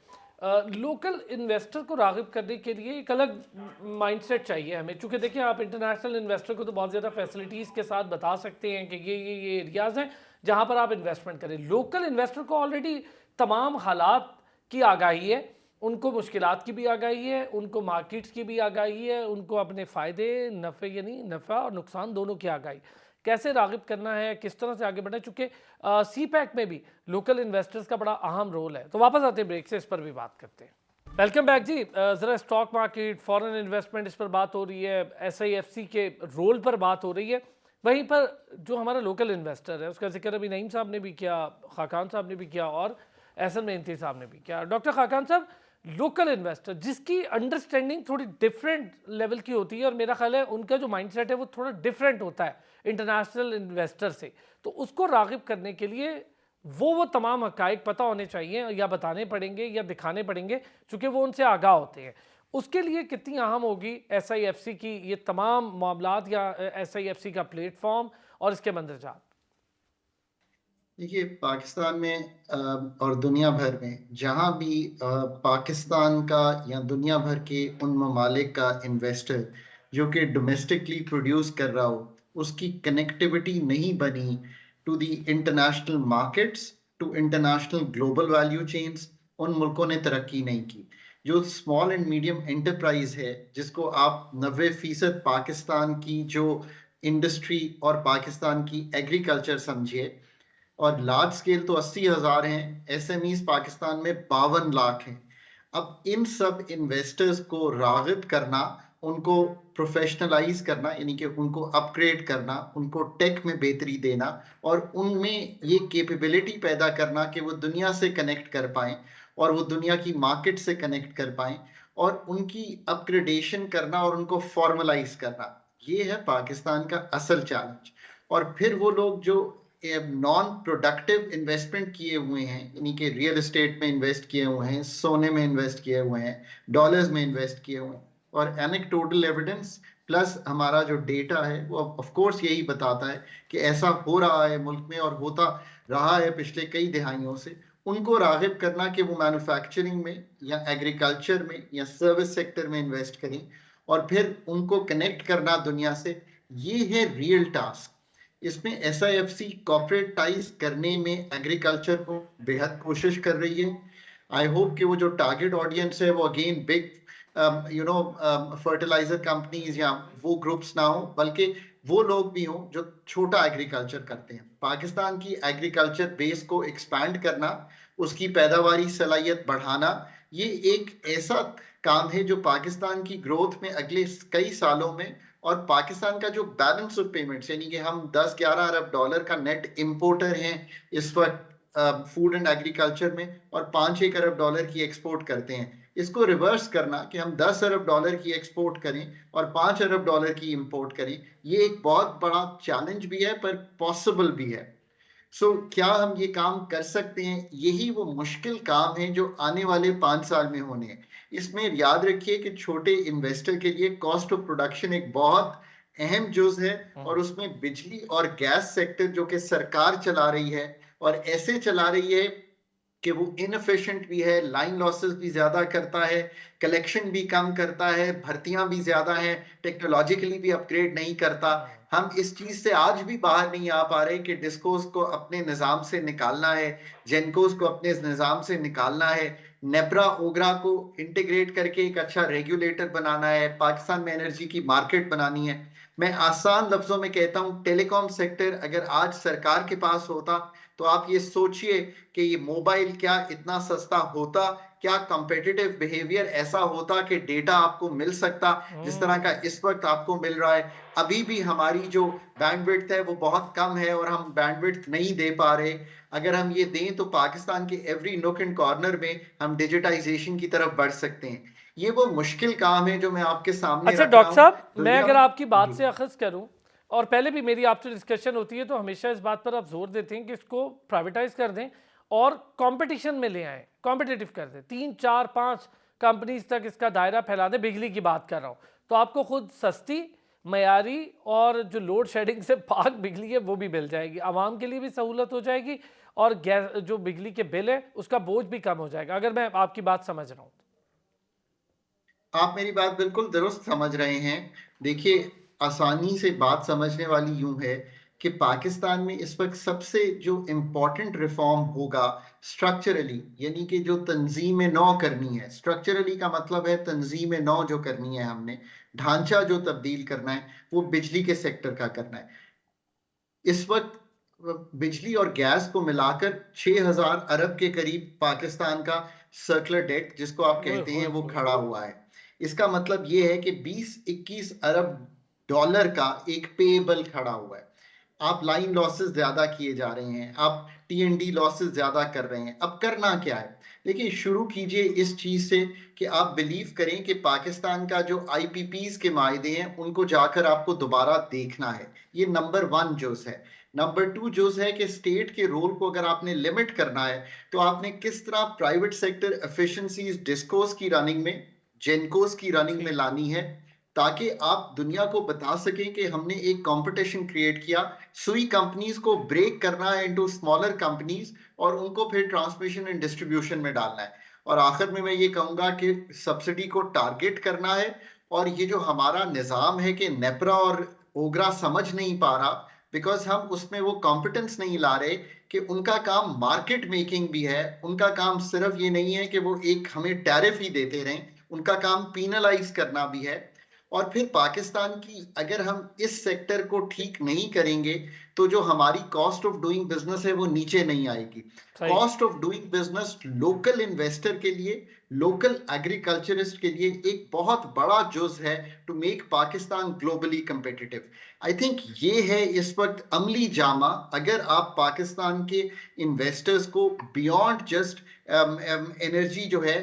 Speaker 1: लोकल इन्वेस्टर को राग़िब करने के लिए एक अलग माइंडसेट चाहिए हमें। चूँकि देखिए आप इंटरनेशनल इन्वेस्टर को तो बहुत ज़्यादा फैसिलिटीज़ के साथ बता सकते हैं कि ये एरियाज़ हैं जहाँ पर आप इन्वेस्टमेंट करें। लोकल इन्वेस्टर को ऑलरेडी तमाम हालात की आगाही है, उनको मुश्किलात की भी आगाही है, उनको मार्केट्स की भी आगाही है, उनको अपने फ़ायदे नफ़े यानी नफ़ा और नुकसान दोनों की आगाही। कैसे राग़िब करना है, किस तरह से आगे बढ़ना है, चूँकि CPEC में भी लोकल इन्वेस्टर्स का बड़ा अहम रोल है। तो वापस आते हैं ब्रेक से, इस पर भी बात करते हैं। वेलकम बैक जी। ज़रा स्टॉक मार्केट, फॉरेन इन्वेस्टमेंट, इस पर बात हो रही है, SIFC के रोल पर बात हो रही है। वहीं पर जो हमारा लोकल इन्वेस्टर है उसका जिक्र अभी नईम साहब ने भी किया, खाकान साहब ने भी किया और एहसन मेहनती साहब ने भी किया। डॉक्टर खाकान साहब, लोकल इन्वेस्टर जिसकी अंडरस्टैंडिंग थोड़ी डिफरेंट लेवल की होती है और मेरा ख्याल है उनका जो माइंडसेट है वो थोड़ा डिफरेंट होता है इंटरनेशनल इन्वेस्टर से, तो उसको राग़िब करने के लिए वो तमाम हक़ाइक़ पता होने चाहिए या बताने पड़ेंगे या दिखाने पड़ेंगे, चूँकि वो उनसे आगाह होते हैं। उसके लिए कितनी अहम होगी SIFC की ये तमाम मामलात या SIFC का प्लेटफॉर्म और इसके मंदरजात?
Speaker 2: देखिए, पाकिस्तान में और दुनिया भर में जहाँ भी पाकिस्तान का या दुनिया भर के उन ममालिक का इन्वेस्टर जो कि डोमेस्टिकली प्रोड्यूस कर रहा हो, उसकी कनेक्टिविटी नहीं बनी to the international markets, to international global value chains, उन मुल्कों ने तरक्की नहीं की। जो स्मॉल एंड मीडियम एंटरप्राइज है, जिसको आप 90% पाकिस्तान की जो इंडस्ट्री और पाकिस्तान की एग्रीकल्चर समझिए, और लार्ज स्केल तो 80,000 हैं, एसएमईज पाकिस्तान में 52 लाख हैं। अब इन सब इन्वेस्टर्स को रागिब करना, उनको प्रोफेशनलाइज करना, यानी कि उनको अपग्रेड करना, उनको टेक में बेहतरी देना और उनमें ये कैपेबिलिटी पैदा करना कि वो दुनिया से कनेक्ट कर पाएं और वो दुनिया की मार्केट से कनेक्ट कर पाएं और उनकी अपग्रेडेशन करना और उनको फॉर्मलाइज करना, ये है पाकिस्तान का असल चैलेंज। और फिर वो लोग जो नॉन प्रोडक्टिव इन्वेस्टमेंट किए हुए हैं, यानी कि रियल एस्टेट में इन्वेस्ट किए हुए हैं, सोने में इन्वेस्ट किए हुए हैं, डॉलर्स में इन्वेस्ट किए हुए हैं, और एनेक्डोटल एविडेंस प्लस हमारा जो डेटा है वो ऑफ कोर्स यही बताता है कि ऐसा हो रहा है मुल्क में और होता रहा है पिछले कई दिहाइयों से। उनको रागिब करना कि वो मैन्युफैक्चरिंग में या एग्रीकल्चर में या सर्विस सेक्टर में इन्वेस्ट करें और फिर उनको कनेक्ट करना दुनिया से, ये है रियल टास्क। इसमें SIFC कॉर्पोरेट टाइज करने में एग्रीकल्चर को बेहद कोशिश कर रही है। आई होप कि वो जो टारगेट ऑडियंस है वो अगेन बिग फर्टिलाइजर कंपनीज या वो ग्रुप्स ना हो, बल्कि वो लोग भी हों जो छोटा एग्रीकल्चर करते हैं। पाकिस्तान की एग्रीकल्चर बेस को एक्सपैंड करना, उसकी पैदावारी सलाहियत बढ़ाना, ये एक ऐसा काम है जो पाकिस्तान की ग्रोथ में अगले कई सालों में, और पाकिस्तान का जो बैलेंस ऑफ पेमेंट्स, यानी कि हम 10-11 अरब डॉलर का नेट इंपोर्टर हैं इस वक्त फूड एंड एग्रीकल्चर में, और 5-1 अरब डॉलर की एक्सपोर्ट करते हैं, इसको रिवर्स करना कि हम 10 अरब डॉलर की एक्सपोर्ट करें और 5 अरब डॉलर की इंपोर्ट करें, ये एक बहुत बड़ा चैलेंज भी है पर पॉसिबल भी है। क्या हम ये काम कर सकते हैं? यही वो मुश्किल काम है जो आने वाले 5 साल में होने हैं। इसमें याद रखिए कि छोटे इन्वेस्टर के लिए कॉस्ट ऑफ प्रोडक्शन एक बहुत अहम जुज है, और उसमें बिजली और गैस सेक्टर जो कि सरकार चला रही है और ऐसे चला रही है कि वो इनएफिशिएंट भी है, लाइन लॉसेस भी ज्यादा करता है, कलेक्शन भी कम करता है, भर्तियां भी ज्यादा हैं, टेक्नोलॉजिकली भी अपग्रेड नहीं करता। हम इस चीज से आज भी बाहर नहीं आ पा रहे कि डिस्कोस को अपने निजाम से निकालना है, जेनकोस को अपने निजाम से निकालना है, नेपरा ओगरा को इंटीग्रेट करके एक अच्छा रेगुलेटर बनाना है, पाकिस्तान में एनर्जी की मार्केट बनानी है। मैं आसान लफ्जों में कहता हूं, टेलीकॉम सेक्टर अगर आज सरकार के पास होता तो आप ये सोचिए कि ये मोबाइल क्या इतना सस्ता होता, क्या कंपेटिटिव बिहेवियर ऐसा होता कि डेटा आपको मिल सकता जिस तरह का इस वक्त आपको मिल रहा है। अभी भी हमारी जो बैंडविड्थ है वो बहुत कम है और हम बैंडविड्थ नहीं दे पा रहे। अगर हम ये दें तो पाकिस्तान के एवरी नोक एंड कॉर्नर में हम डिजिटाइजेशन की तरफ बढ़ सकते हैं। ये वो मुश्किल काम है जो मैं आपके सामने
Speaker 1: अच्छा
Speaker 2: रख रहा
Speaker 1: डॉक्टर साहब,
Speaker 2: हूं।
Speaker 1: मैं अगर आपकी बात से अखज़ करूं, और पहले भी मेरी आपसे डिस्कशन होती है तो हमेशा इस बात पर आप जोर देते हैं कि इसको प्राइवेटाइज कर दें और कंपटीशन में ले आएँ, कॉम्पिटिटिव कर दें, 3-4-5 कंपनीज तक इसका दायरा फैला दें। बिजली की बात कर रहा हूँ तो आपको खुद सस्ती, मयारी और जो लोड शेडिंग से पाक बिजली है वो भी मिल जाएगी, आवाम के लिए भी सहूलत हो जाएगी और गैस जो बिजली के बिल है उसका बोझ भी कम हो जाएगा, अगर मैं आपकी बात समझ रहा हूँ।
Speaker 2: आप मेरी बात बिल्कुल दुरुस्त समझ रहे हैं। देखिए, आसानी से बात समझने वाली यूं है कि पाकिस्तान में इस वक्त सबसे जो इम्पोर्टेंट रिफॉर्म होगा स्ट्रक्चरली, यानी कि जो तंजीम नौ करनी है, स्ट्रक्चरली का मतलब है तंजीम नौ जो करनी है, हमने ढांचा जो तब्दील करना है वो बिजली के सेक्टर का करना है। इस वक्त बिजली और गैस को मिलाकर 6,000 अरब के करीब पाकिस्तान का सर्कुलर डेट जिसको आप कहते हैं वो खड़ा हुआ है। इसका मतलब ये है कि 20-21 अरब डॉलर का एक पेएबल खड़ा हुआ है। आप लाइन लॉसेस ज्यादा किए जा रहे हैं, आप टी&डी लॉसेस ज्यादा कर रहे हैं। अब करना क्या है? देखिए, शुरू कीजिए इस चीज से कि आप बिलीव करें कि पाकिस्तान का जो IPPs के मायदे हैं उनको जाकर आपको दोबारा देखना है। ये नंबर 1 जोश है। नंबर 2 जोश है कि स्टेट के रोल को अगर आपने लिमिट करना है तो आपने किस तरह प्राइवेट सेक्टर एफिशिएंसीज डिस्कोस की रनिंग में, जेनकोस की रनिंग में लानी है, ताकि आप दुनिया को बता सकें कि हमने एक कंपटीशन क्रिएट किया। सुई कंपनीज को ब्रेक करना है इनटू स्मॉलर कंपनीज और उनको फिर ट्रांसमिशन एंड डिस्ट्रीब्यूशन में डालना है। और आखिर में मैं ये कहूंगा कि सब्सिडी को टारगेट करना है। और ये जो हमारा निजाम है कि नेपरा और ओगरा समझ नहीं पा रहा, बिकॉज हम उसमें वो कॉम्पिटेंस नहीं ला रहे कि उनका काम मार्केट मेकिंग भी है। उनका काम सिर्फ ये नहीं है कि वो एक हमें टैरिफ ही देते रहें, उनका काम पीनलाइज करना भी है। और फिर पाकिस्तान की अगर हम इस सेक्टर को ठीक नहीं करेंगे तो जो हमारी कॉस्ट ऑफ डूइंग बिजनेस है वो नीचे नहीं आएगी।
Speaker 1: सही।
Speaker 2: Cost of doing business local investor के लिए, लोकल एग्रीकल्चरिस्ट के लिए एक बहुत बड़ा जुज है to make Pakistan globally competitive. I think ये है इस वक्त अमली जामा। अगर आप पाकिस्तान के इन्वेस्टर्स को बियॉन्ड जस्ट एनर्जी जो है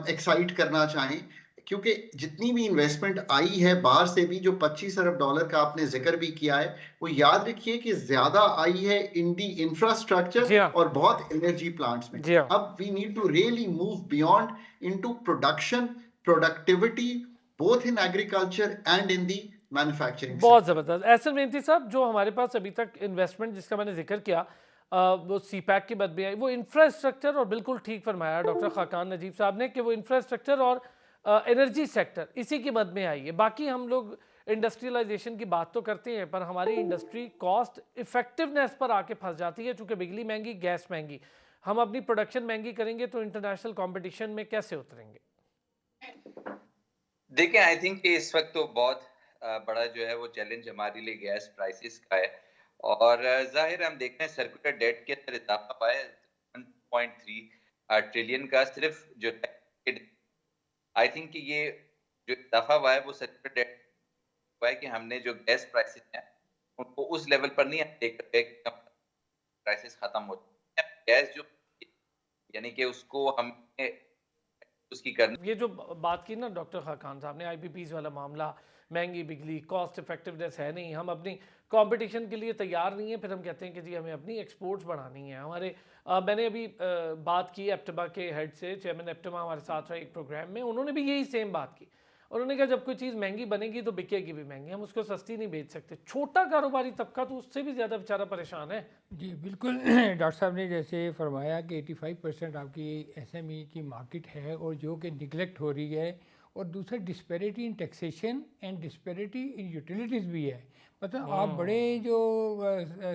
Speaker 2: एक्साइट करना चाहें, क्योंकि जितनी भी इन्वेस्टमेंट आई है बाहर से भी, जो 25 अरब डॉलर का आपने जिक्र भी किया है, वो याद रखिए कि ज्यादा आई है इन दी
Speaker 1: जी
Speaker 2: इंफ्रास्ट्रक्चर
Speaker 1: हाँ।
Speaker 2: और बहुत एनर्जी प्लांट्स में।
Speaker 1: जी हाँ।
Speaker 2: अब we need to really move beyond into production, productivity, both in agriculture and in the manufacturing
Speaker 1: बहुत
Speaker 2: सेक्टर।
Speaker 1: ज़बरदस्त। एहसन मेहनती साहब, जो हमारे पास अभी तक इन्वेस्टमेंट जिसका मैंने जिक्र किया वो सीपैक की मद में आई, वो इंफ्रास्ट्रक्चर, और बिल्कुल ठीक फरमाया डॉक्टर खाकान नजीब साहब ने कि वो इंफ्रास्ट्रक्चर और एनर्जी सेक्टर इसी की मद में आई है। बाकी हम लोग इंडस्ट्रियलाइजेशन की बात तो करते हैं, पर हमारी इंडस्ट्री कॉस्ट इफेक्टिवनेस पर आके फंस जाती है, चूँकि बिजली महंगी, गैस महंगी। हम अपनी प्रोडक्शन महंगी करेंगे तो इंटरनेशनल कॉम्पिटिशन में कैसे उतरेंगे?
Speaker 3: देखिए, आई थिंक कि इस वक्त तो बहुत बड़ा जो है वो चैलेंज हमारे लिए गैस प्राइसेस का है। और जाहिर हम देखते हैं सर्कुलर डेट के अंदर इजाफा हुआ है 1.3 ट्रिलियन का, सिर्फ जो आई थिंक कि ये जो इजाफा हुआ है वो सर्कुलर डेट हुआ है कि हमने जो गैस प्राइसेस हैं उनको उस लेवल पर नहीं लेकर गए कि प्राइसेस खत्म हो जाए। गैस जो यानी कि उसको हम उसकी करनी।
Speaker 1: ये जो बात की ना डॉक्टर खाकान साहब ने, आईपीपीज वाला मामला, महंगी बिजली, कॉस्ट इफेक्टिवनेस है नहीं, हम अपनी कंपटीशन के लिए तैयार नहीं है, फिर हम कहते हैं कि जी हमें अपनी एक्सपोर्ट्स बढ़ानी है। हमारे मैंने अभी बात की एप्टमा के हेड से, चेयरमैन एप्टमा हमारे साथ रहे एक प्रोग्राम में, उन्होंने भी यही सेम बात की। उन्होंने कहा जब कोई चीज़ महंगी बनेगी तो बिकेगी भी महंगी, हम उसको सस्ती नहीं बेच सकते। छोटा कारोबारी तबका तो उससे भी ज़्यादा बेचारा परेशान है।
Speaker 4: जी बिल्कुल। डॉक्टर साहब ने जैसे फरमाया कि 85% आपकी एसएमई की मार्केट है और जो कि निगलेक्ट हो रही है, और दूसरा disparity in taxation and disparity in utilities भी है। मतलब आप बड़े जो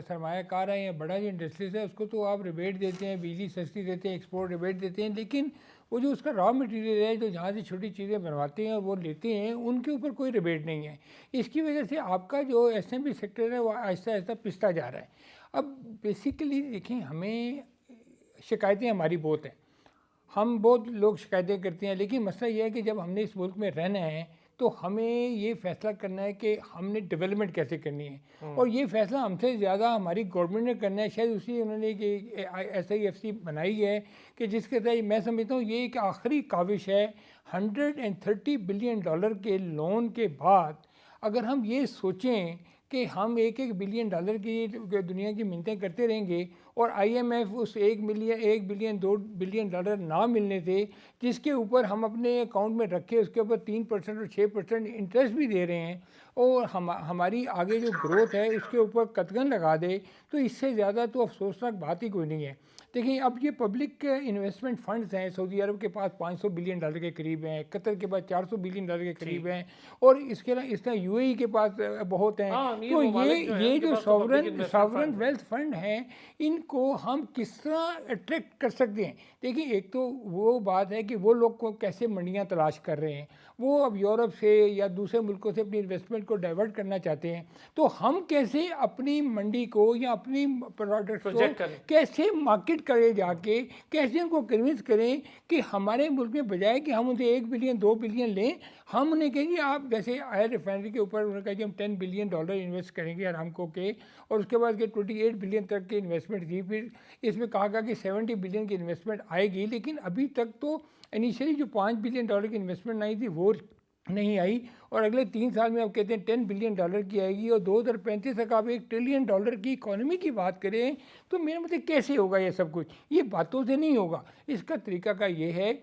Speaker 4: सरमायाकार हैं या बड़ा जो इंडस्ट्रीज है उसको तो आप रिबेट देते हैं, बिजली सस्ती देते हैं, एक्सपोर्ट रिबेट देते हैं, लेकिन वो जो उसका रॉ मटेरियल है जो जहाँ से छोटी चीज़ें बनवाते हैं और वो लेते हैं, उनके ऊपर कोई रिबेट नहीं है। इसकी वजह से आपका जो एसएमई सेक्टर है वो आहिस्ता आहिस्ता पिसता जा रहा है। अब बेसिकली देखें, हमें शिकायतें हमारी बहुत हैं, हम बहुत लोग शिकायतें करते हैं, लेकिन मसला ये है कि जब हमने इस मुल्क में रहना है तो हमें ये फैसला करना है कि हमने डेवलपमेंट कैसे करनी है, और ये फैसला हमसे ज़्यादा हमारी गवर्नमेंट ने करना है। शायद उसी उन्होंने SIFC बनाई है कि जिसके तहत मैं समझता हूँ ये एक आखिरी काविश है। $130 बिलियन के लोन के बाद अगर हम ये सोचें कि हम $1 बिलियन की दुनिया की मिन्नतें करते रहेंगे और IMF उस $1 बिलियन $2 बिलियन ना मिलने से, जिसके ऊपर हम अपने अकाउंट में रखे उसके ऊपर 3% और 6% इंटरेस्ट भी दे रहे हैं, और हमारी आगे जो ग्रोथ है उसके ऊपर कतगन लगा दे, तो इससे ज़्यादा तो अफसोसनाक बात ही कोई नहीं है। देखिए, अब ये पब्लिक इन्वेस्टमेंट फंड्स हैं, सऊदी अरब के पास $500 बिलियन के करीब हैं, कतर के पास $400 बिलियन के करीब हैं, और इसके अलावा इसका UAE के पास बहुत हैं।
Speaker 1: हाँ,
Speaker 4: तो ये जो सॉवरन
Speaker 1: फंड
Speaker 4: वेल्थ फंड हैं, इनको हम किस तरह अट्रैक्ट कर सकते हैं? देखिए, एक तो वो बात है कि वो लोग को कैसे मंडियां तलाश कर रहे हैं, वो अब यूरोप से या दूसरे मुल्कों से अपनी इन्वेस्टमेंट को डाइवर्ट करना चाहते हैं, तो हम कैसे अपनी मंडी को या अपनी प्रोडक्ट्स
Speaker 1: प्रोजेक्ट
Speaker 4: को
Speaker 1: करें।
Speaker 4: कैसे मार्केट करें, जाके कैसे उनको कन्विंस करें कि हमारे मुल्क में बजाय कि हम उनसे 1 बिलियन 2 बिलियन लें, हम उन्हें कहेंगे आप जैसे आयल रिफाइनरी के ऊपर उन्होंने कहा कि हम $10 बिलियन इन्वेस्ट करेंगे अरामको के, और उसके बाद के 28 बिलियन तक की इन्वेस्टमेंट थी, फिर इसमें कहा गया कि 70 बिलियन की इन्वेस्टमेंट आएगी, लेकिन अभी तक तो इनिशियली जो $5 बिलियन की इन्वेस्टमेंट आई थी वो नहीं आई, और अगले 3 साल में अब कहते हैं $10 बिलियन की आएगी, और 2035 तक आप $1 ट्रिलियन की इकोनॉमी की बात करें, तो मेरा मतलब कैसे होगा ये सब कुछ? ये बातों से नहीं होगा। इसका तरीका का ये है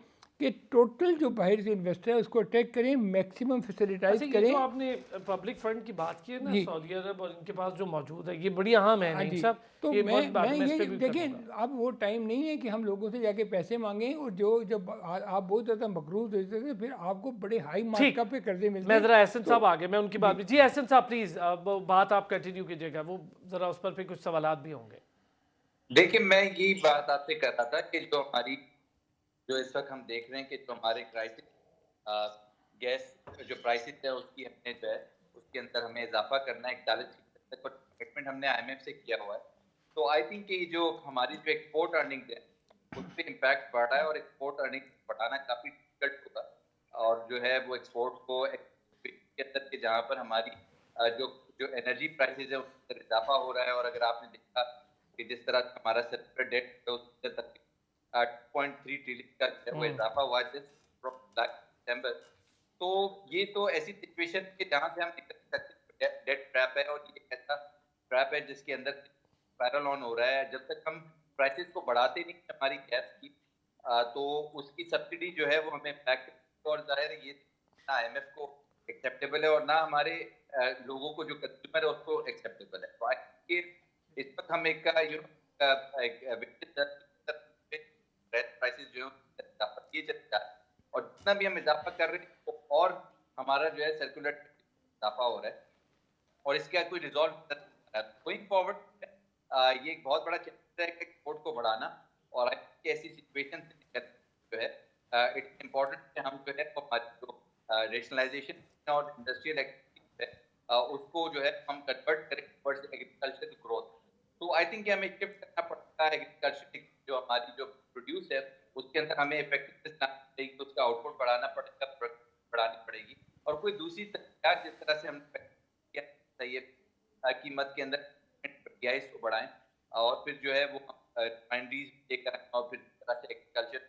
Speaker 4: कि टोटल जो बाहर से इन्वेस्टर है उसको अट्रैक्ट करें, मैक्सिमम फैसिलिटाइज
Speaker 1: अच्छा, ये
Speaker 4: करें।
Speaker 1: जो आपने पब्लिक फंड की बात की है ना,
Speaker 4: जी।
Speaker 1: सऊदी अरब और इनके पास जो मौजूद है, ये बड़ी अहम है
Speaker 4: हाँ
Speaker 1: नहीं
Speaker 4: जी।
Speaker 1: सब।
Speaker 4: तो
Speaker 1: ये
Speaker 4: मैं
Speaker 1: इस
Speaker 4: ये
Speaker 1: पे भी
Speaker 4: देखिए,
Speaker 1: करूंगा।
Speaker 4: अब वो टाइम नहीं है कि हम लोगों से जाके पैसे मांगें, और जब आप बहुत ज़्यादा मकरूज होते थे फिर आपको बड़े हाई
Speaker 1: ठीक,
Speaker 4: मार्का पे कर्जे मिलते
Speaker 1: मैं
Speaker 4: हैं।
Speaker 1: जरा एहसन
Speaker 4: तो
Speaker 1: साहब आगे, मैं उनकी बात भी जी एहसन साहब प्लीज बात आप कंटिन्यू कीजिएगा, वो जरा उस पर फिर कुछ सवालात भी होंगे।
Speaker 3: देखिए, मैं यही बात आपसे कर रहा था कि जो हमारी जो इस वक्त हम देख रहे हैं कि जो हमारे क्राइसिस गैस जो प्राइसेस है उसकी हमने जो है उसके अंदर हमें इजाफा करना है 41 तक का कमिटमेंट हमने IMF से किया हुआ है। तो आई थिंक कि जो हमारी जो एक्सपोर्ट अर्निंग है उस पर इम्पैक्ट पड़ रहा है और एक्सपोर्ट अर्निंग बढ़ाना काफी डिफिकल्ट होगा और जो है वो एक्सपोर्ट को के अंदर के जहाँ पर हमारी जो जो एनर्जी प्राइसेस है उसके अंदर इजाफा हो रहा है और अगर आपने देखा कि जिस तरह हमारा सर्कुलर डेट है उसके अंदर 2.3 ट्रिलियन का जो है वो इजाफा हुआ है दिसंबर। तो ये तो ऐसी सिचुएशन के जहाँ से हम निकल सकते हैं डेट ट्रैप है और ये ऐसा ट्रैप है जिसके अंदर स्पाइरल ऑन हो रहा है। जब तक हम प्राइसेस को बढ़ाते नहीं हमारी गैस की तो उसकी सब्सिडी जो है वो हमें बैक और जाहिर है ये ना IMF को एक्सेप्टेबल है और ना हमारे लोगों को जो कंज्यूमर है उसको एक्सेप्टेबल है। तो आई थिंक इस वक्त हम एक प्राइसेस जो है ये चलता है और जितना भी हम इजाफा कर रहे हैं तो और हमारा जो है सर्कुलर इजाफा हो रहा है और इसका कोई रिजॉल्व गोइंग फॉरवर्ड ये एक बहुत बड़ा चैलेंज है कि एक्सपोर्ट को बढ़ाना और ऐसी सिचुएशन से निकल जो है इट्स इम्पोर्टेंट कि हम जो है हमारी जो रेशनलाइजेशन और इंडस्ट्रियल एक्टिविटी है उसको जो है हम कन्वर्ट करें टुवर्ड्स एग्रीकल्चर ग्रोथ। तो आई थिंक हमें शिफ्ट करना पड़ता है एग्रीकल्चर जो हमारी जो प्रोड्यूस है उसके अंदर हमें इफेक्टिवनेस लानी पड़ेगी, तो उसका आउटपुट बढ़ाना पड़ेगा, बढ़ानी पड़ेगी और कोई दूसरी तरीका जिस तरह से हमने सही है कीमत के अंदर को बढ़ाएं और फिर जो है वो रिफाइनरीज लेकर और फिर जिस तरह से एग्रीकल्चर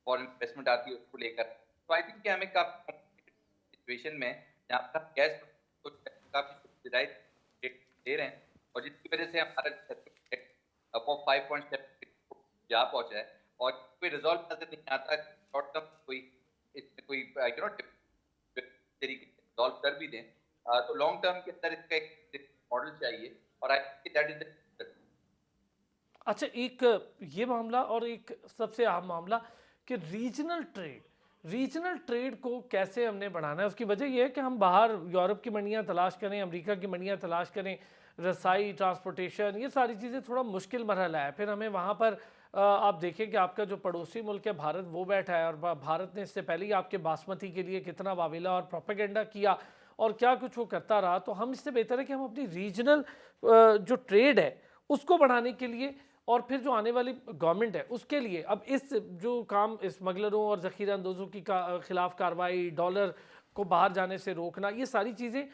Speaker 3: फॉरेन इन्वेस्टमेंट आती है उसको लेकर। तो आई थिंक हमें काफी सिचुएशन में जहाँ पर हम गैस काफी सब्सिडाइज दे रहे हैं और जिसकी वजह से हमारा वो 5.7 जा पहुंचा है और कोई रिजॉल्व नजर नहीं आता शॉर्ट टर्म कोई इसमें कोई तरीके से रिजॉल्व कर भी दें तो लॉन्ग टर्म के अंदर इसका एक मॉडल चाहिए और आई थिंक दैट इज
Speaker 1: अच्छा, एक ये मामला और एक सबसे अहम मामला कि रीजनल ट्रेड को कैसे हमने बढ़ाना है। उसकी वजह यह है कि हम बाहर यूरोप की मंडियां तलाश करें, अमेरिका की मंडियां तलाश करें, रसाई, ट्रांसपोर्टेशन, ये सारी चीज़ें थोड़ा मुश्किल मरहला है। फिर हमें वहाँ पर आप देखें कि आपका जो पड़ोसी मुल्क है भारत वो बैठा है और भारत ने इससे पहले ही आपके बासमती के लिए कितना वावेला और प्रोपेगेंडा किया और क्या कुछ वो करता रहा। तो हम इससे बेहतर है कि हम अपनी रीजनल जो ट्रेड है उसको बढ़ाने के लिए और फिर जो आने वाली गवर्नमेंट है उसके लिए अब इस जो काम स्मगलरों और ज़ख़ीरा अंदोज़ों की खिलाफ कार्रवाई, डॉलर को बाहर जाने से रोकना, ये सारी चीज़ें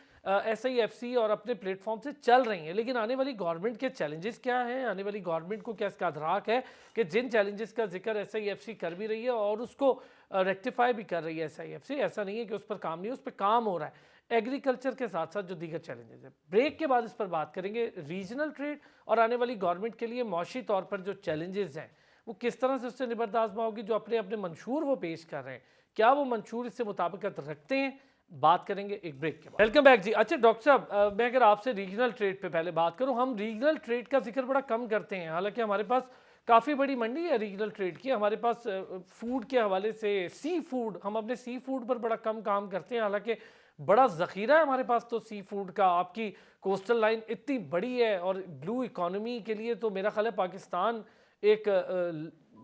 Speaker 1: SIFC और अपने प्लेटफॉर्म से चल रही हैं। लेकिन आने वाली गवर्नमेंट के चैलेंजेस क्या हैं, आने वाली गवर्नमेंट को क्या इसका अदराक है कि जिन चैलेंजेस का जिक्र SIFC कर भी रही है और उसको रेक्टिफाई भी कर रही है SIFC, ऐसा नहीं है कि उस पर काम नहीं है, उस पर काम हो रहा है एग्रीकल्चर के साथ साथ जो दीगर चैलेंजेस हैं। ब्रेक के बाद इस पर बात करेंगे, रीजनल ट्रेड और आने वाली गवर्नमेंट के लिए मौशी तौर पर जो चैलेंजेस हैं वो किस तरह से उससे निबर्द आज़मा होगी। जो अपने अपने मंशूर वो पेश कर रहे हैं, क्या वो मंशूर इससे मुताबिकत रखते हैं, बात करेंगे एक ब्रेक के बाद। वेलकम बैक जी। अच्छा डॉक्टर साहब, मैं अगर आपसे रीजनल ट्रेड पे पहले बात करूं, हम रीजनल ट्रेड का जिक्र बड़ा कम करते हैं, हालांकि हमारे पास काफ़ी बड़ी मंडी है रीजनल ट्रेड की। हमारे पास फूड के हवाले से सी फूड, हम अपने सी फूड पर बड़ा कम काम करते हैं, हालांकि बड़ा ज़ख़ीरा है हमारे पास तो सी फूड का। आपकी कोस्टल लाइन इतनी बड़ी है और ब्लू इकॉनमी के लिए तो मेरा ख्याल है पाकिस्तान एक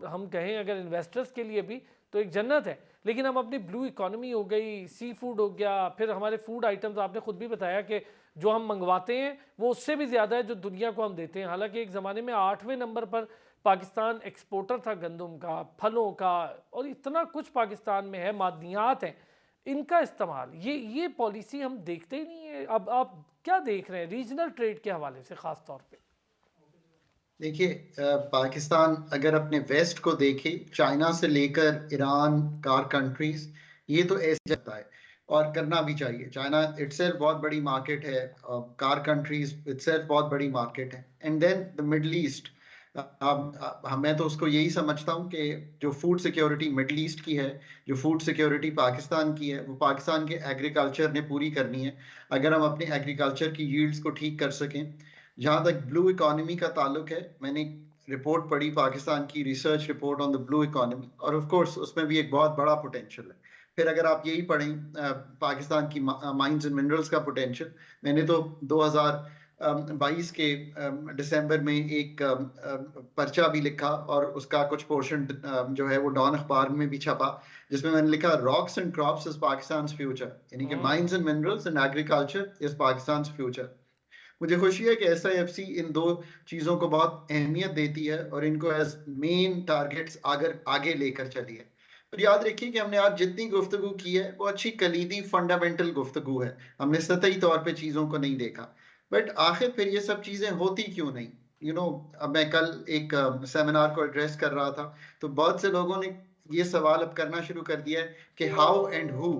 Speaker 1: हम कहें अगर इन्वेस्टर्स के लिए भी तो एक जन्नत है। लेकिन हम अपनी ब्लू इकॉनमी हो गई, सी फूड हो गया, फिर हमारे फूड आइटम्स आपने खुद भी बताया कि जो हम मंगवाते हैं वो उससे भी ज़्यादा है जो दुनिया को हम देते हैं। हालांकि एक ज़माने में 8वें नंबर पर पाकिस्तान एक्सपोर्टर था गंदम का, फलों का, और इतना कुछ पाकिस्तान में है, मादनियात हैं, इनका इस्तेमाल, ये पॉलिसी हम देखते ही नहीं है। अब आप क्या देख रहे हैं रीजनल ट्रेड के हवाले से ख़ास तौर पे?
Speaker 2: देखिए, पाकिस्तान अगर अपने वेस्ट को देखे, चाइना से लेकर ईरान, कार कंट्रीज, ये तो ऐसे जाता है और करना भी चाहिए। चाइना इटसेल्फ बहुत बड़ी मार्केट है, कार कंट्रीज इटसेल्फ बहुत बड़ी मार्केट है, and then the Middle East. मैं तो उसको यही समझता हूँ कि जो फूड सिक्योरिटी मिडल ईस्ट की है, जो फूड सिक्योरिटी पाकिस्तान की है, वो पाकिस्तान के एग्रीकल्चर ने पूरी करनी है। अगर हम अपने एग्रीकल्चर की यील्ड्स को ठीक कर सकें। जहाँ तक ब्लू इकोनॉमी का ताल्लुक है, मैंने रिपोर्ट पढ़ी पाकिस्तान की, research report on the blue economy, और ऑफ कोर्स उसमें भी एक बहुत बड़ा पोटेंशियल है। फिर अगर आप यही पढ़ें पाकिस्तान की माइंस एंड मिनरल्स का पोटेंशियल, मैंने तो 22 के दिसंबर में एक पर्चा भी लिखा और उसका कुछ पोर्शन जो है वो डॉन अखबार में भी छपा, जिसमें मैंने लिखा rocks and crops is Pakistan future, यानी कि mines and minerals and agriculture is Pakistan future. मुझे खुशी है कि SIFC इन दो चीजों को बहुत अहमियत देती है और इनको एज मेन टारगेट्स आगे लेकर चली है। पर याद रखिए कि हमने आज जितनी गुफ्तगू की है वो अच्छी कलीदी फंडामेंटल गुफ्तगू है, हमने सतही तौर पे चीजों को नहीं देखा। बट आखिर फिर ये सब चीजें होती क्यों नहीं? अब मैं कल एक सेमिनार को एड्रेस कर रहा था, तो बहुत से लोगों ने ये सवाल अब करना शुरू कर दिया है कि हाउ एंड हु।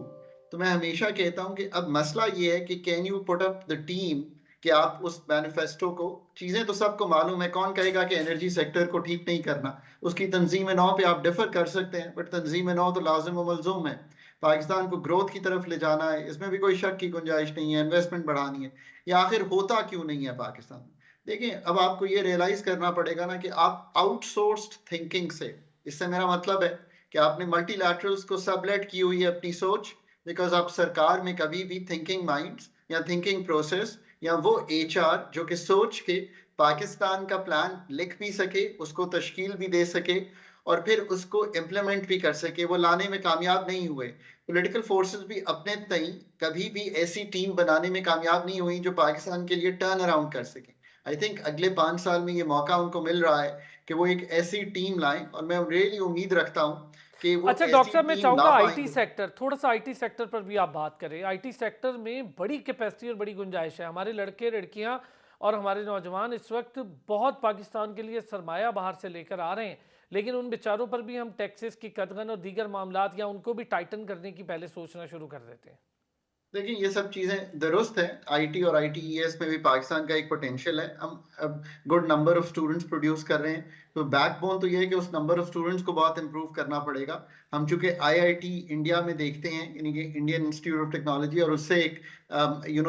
Speaker 2: तो मैं हमेशा कहता हूं कि अब मसला ये है कि can you put up the team, कि आप उस मैनिफेस्टो को, चीजें तो सबको मालूम है, कौन कहेगा कि एनर्जी सेक्टर को ठीक नहीं करना, उसकी तंजीम नौ पे आप डिफर कर सकते हैं, बट तंजीम नौ तो लाजिम व मलजूम है। पाकिस्तान को ग्रोथ की तरफ ले जाना है, इसमें भी कोई शक की गुंजाइश नहीं है, इन्वेस्टमेंट बढ़ानी है। ये आखिर होता क्यों नहीं है पाकिस्तान में? देखिए, अब आपको ये रियलाइज करना पड़ेगा ना कि आप आउटसोर्स्ड थिंकिंग से, इससे मेरा मतलब है कि आपने मल्टीलैटरल्स को सबलेट की हुई है अपनी सोच, बिकॉज आप सरकार में कभी भी थिंकिंग माइंड्स या थिंकिंग प्रोसेस या वो HR जो कि सोच के पाकिस्तान का प्लान लिख भी सके, उसको तश्कील भी दे सके और फिर उसको इम्प्लीमेंट भी कर सके, वो लाने में कामयाब नहीं हुए। पॉलिटिकल फोर्सेस भी अपने तई कभी भी ऐसी टीम बनाने में कामयाब नहीं हुई जो पाकिस्तान के लिए टर्न अराउंड कर सके। आई थिंक अगले 5 साल में ये मौका उनको मिल रहा है कि वो एक ऐसी टीम लाएं, और मैं रियली उम्मीद रखता हूं कि वो
Speaker 1: अच्छा डॉक्टर
Speaker 2: ऐसी
Speaker 1: साहब, मैं
Speaker 2: टीम ला
Speaker 1: चाहूंगा आईटी
Speaker 2: पाएंगे।
Speaker 1: सेक्टर, थोड़ा सा आईटी सेक्टर पर भी आप बात करें। आईटी सेक्टर में बड़ी कैपेसिटी और बड़ी गुंजाइश है। हमारे लड़के लड़कियां और हमारे नौजवान इस वक्त बहुत पाकिस्तान के लिए सरमाया बाहर से लेकर आ रहे हैं, लेकिन उन बेचारों पर भी हम टैक्सेस की कदगन और दीगर मामलात या उनको भी टाइटन करने की पहले सोचना शुरू कर देते हैं।
Speaker 2: देखिए, ये सब चीजें दुरुस्त है। IT और ITES में भी पाकिस्तान का एक पोटेंशियल है। हम good number of students produce कर रहे हैं, तो बैकबोन तो ये है कि उस नंबर ऑफ स्टूडेंट्स को बहुत इंप्रूव करना पड़ेगा। हम चूंकि IIT इंडिया में देखते हैं, यानी कि इंडियन इंस्टीट्यूट ऑफ टेक्नोलॉजी, और उससे एक